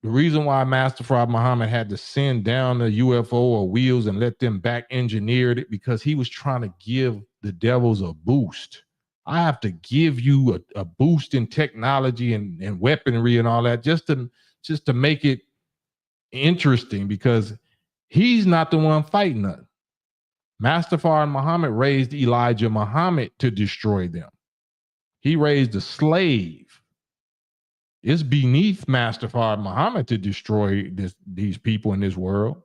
the reason why Master Farrakhan Muhammad had to send down the UFO or wheels and let them back engineer it, because he was trying to give the devils a boost. I have to give you a boost in technology and weaponry and all that just to make it interesting, because he's not the one fighting us. Master Farrakhan Muhammad raised Elijah Muhammad to destroy them. He raised a slave. It's beneath Master Farrakhan Muhammad to destroy these people in this world.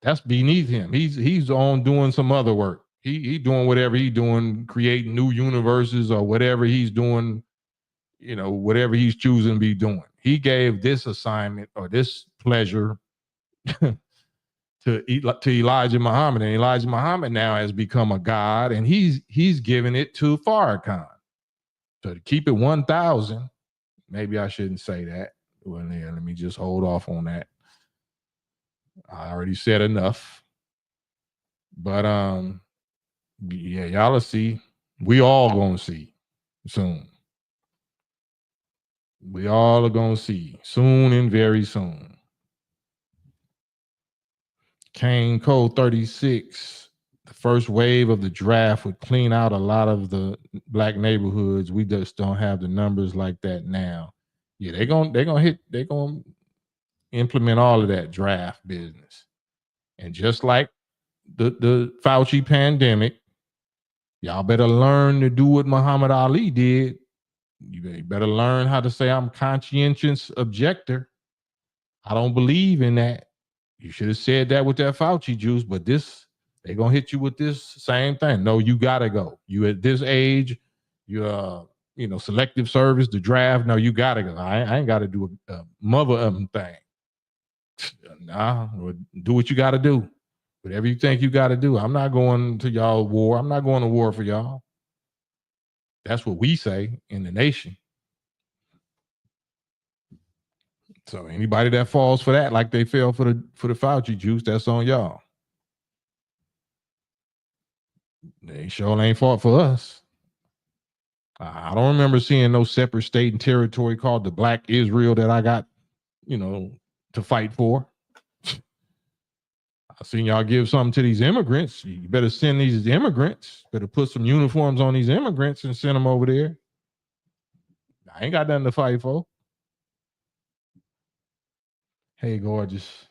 That's beneath him. He's on doing some other work. He doing whatever he's doing, creating new universes or whatever he's doing, whatever he's choosing to be doing. He gave this assignment or this pleasure to Elijah Muhammad, and Elijah Muhammad now has become a god, and he's giving it to Farrakhan. So to keep it 1,000. Maybe I shouldn't say that. Well, yeah, let me just hold off on that. I already said enough. But yeah, y'all will see. We all gonna see soon. We all are gonna see soon and very soon. KAM Code 36. The first wave of the draft would clean out a lot of the black neighborhoods. We just don't have the numbers like that now. Yeah, they're gonna implement all of that draft business. And just like the Fauci pandemic, y'all better learn to do what Muhammad Ali did. You better learn how to say, I'm conscientious objector. I don't believe in that. You should have said that with that Fauci juice, but they're going to hit you with this same thing. No, you got to go. You at this age, you're, selective service, the draft. No, you got to go. I ain't got to do a mother of them thing. Nah, do what you got to do. Whatever you think you got to do. I'm not going to y'all war. I'm not going to war for y'all. That's what we say in the nation. So anybody that falls for that, like they fell for the Fauci juice, that's on y'all. They sure ain't fought for us. I don't remember seeing no separate state and territory called the Black Israel that I got, to fight for. I seen y'all give something to these immigrants. You better send these immigrants. Better put some uniforms on these immigrants and send them over there. I ain't got nothing to fight for. Hey, gorgeous.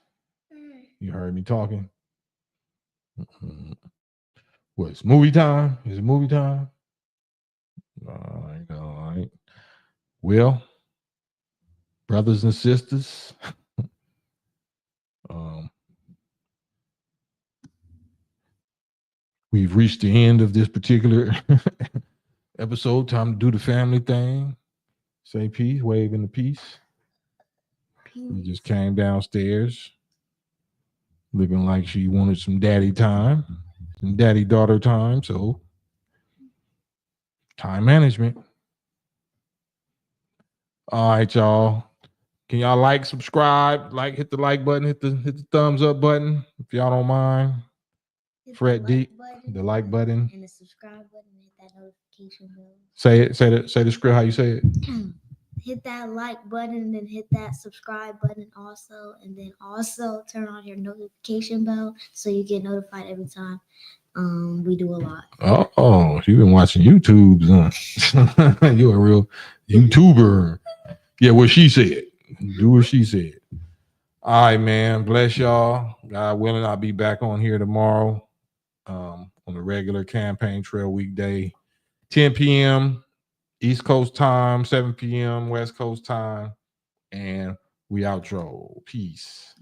You heard me talking. What, it's movie time? Is it movie time? All right. Well, brothers and sisters, we've reached the end of this particular episode. Time to do the family thing. Say peace, wave in the peace. We just came downstairs looking like she wanted some daddy time, some daddy-daughter time. So, time management. All right, y'all. Can y'all subscribe, hit the like button, hit the thumbs up button if y'all don't mind. Fred D, the like button and the subscribe button, hit that notification bell. Say the script how you say it. Hit that like button, then hit that subscribe button also, and then also turn on your notification bell so you get notified every time we do a lot. Oh, you've been watching YouTubes, huh? You're a real YouTuber. Yeah, what she said. Do what she said. All right, man. Bless y'all. God willing, I'll be back on here tomorrow on the regular campaign trail weekday, 10 p.m. East Coast time, 7 p.m. West Coast time. And We outro. Peace.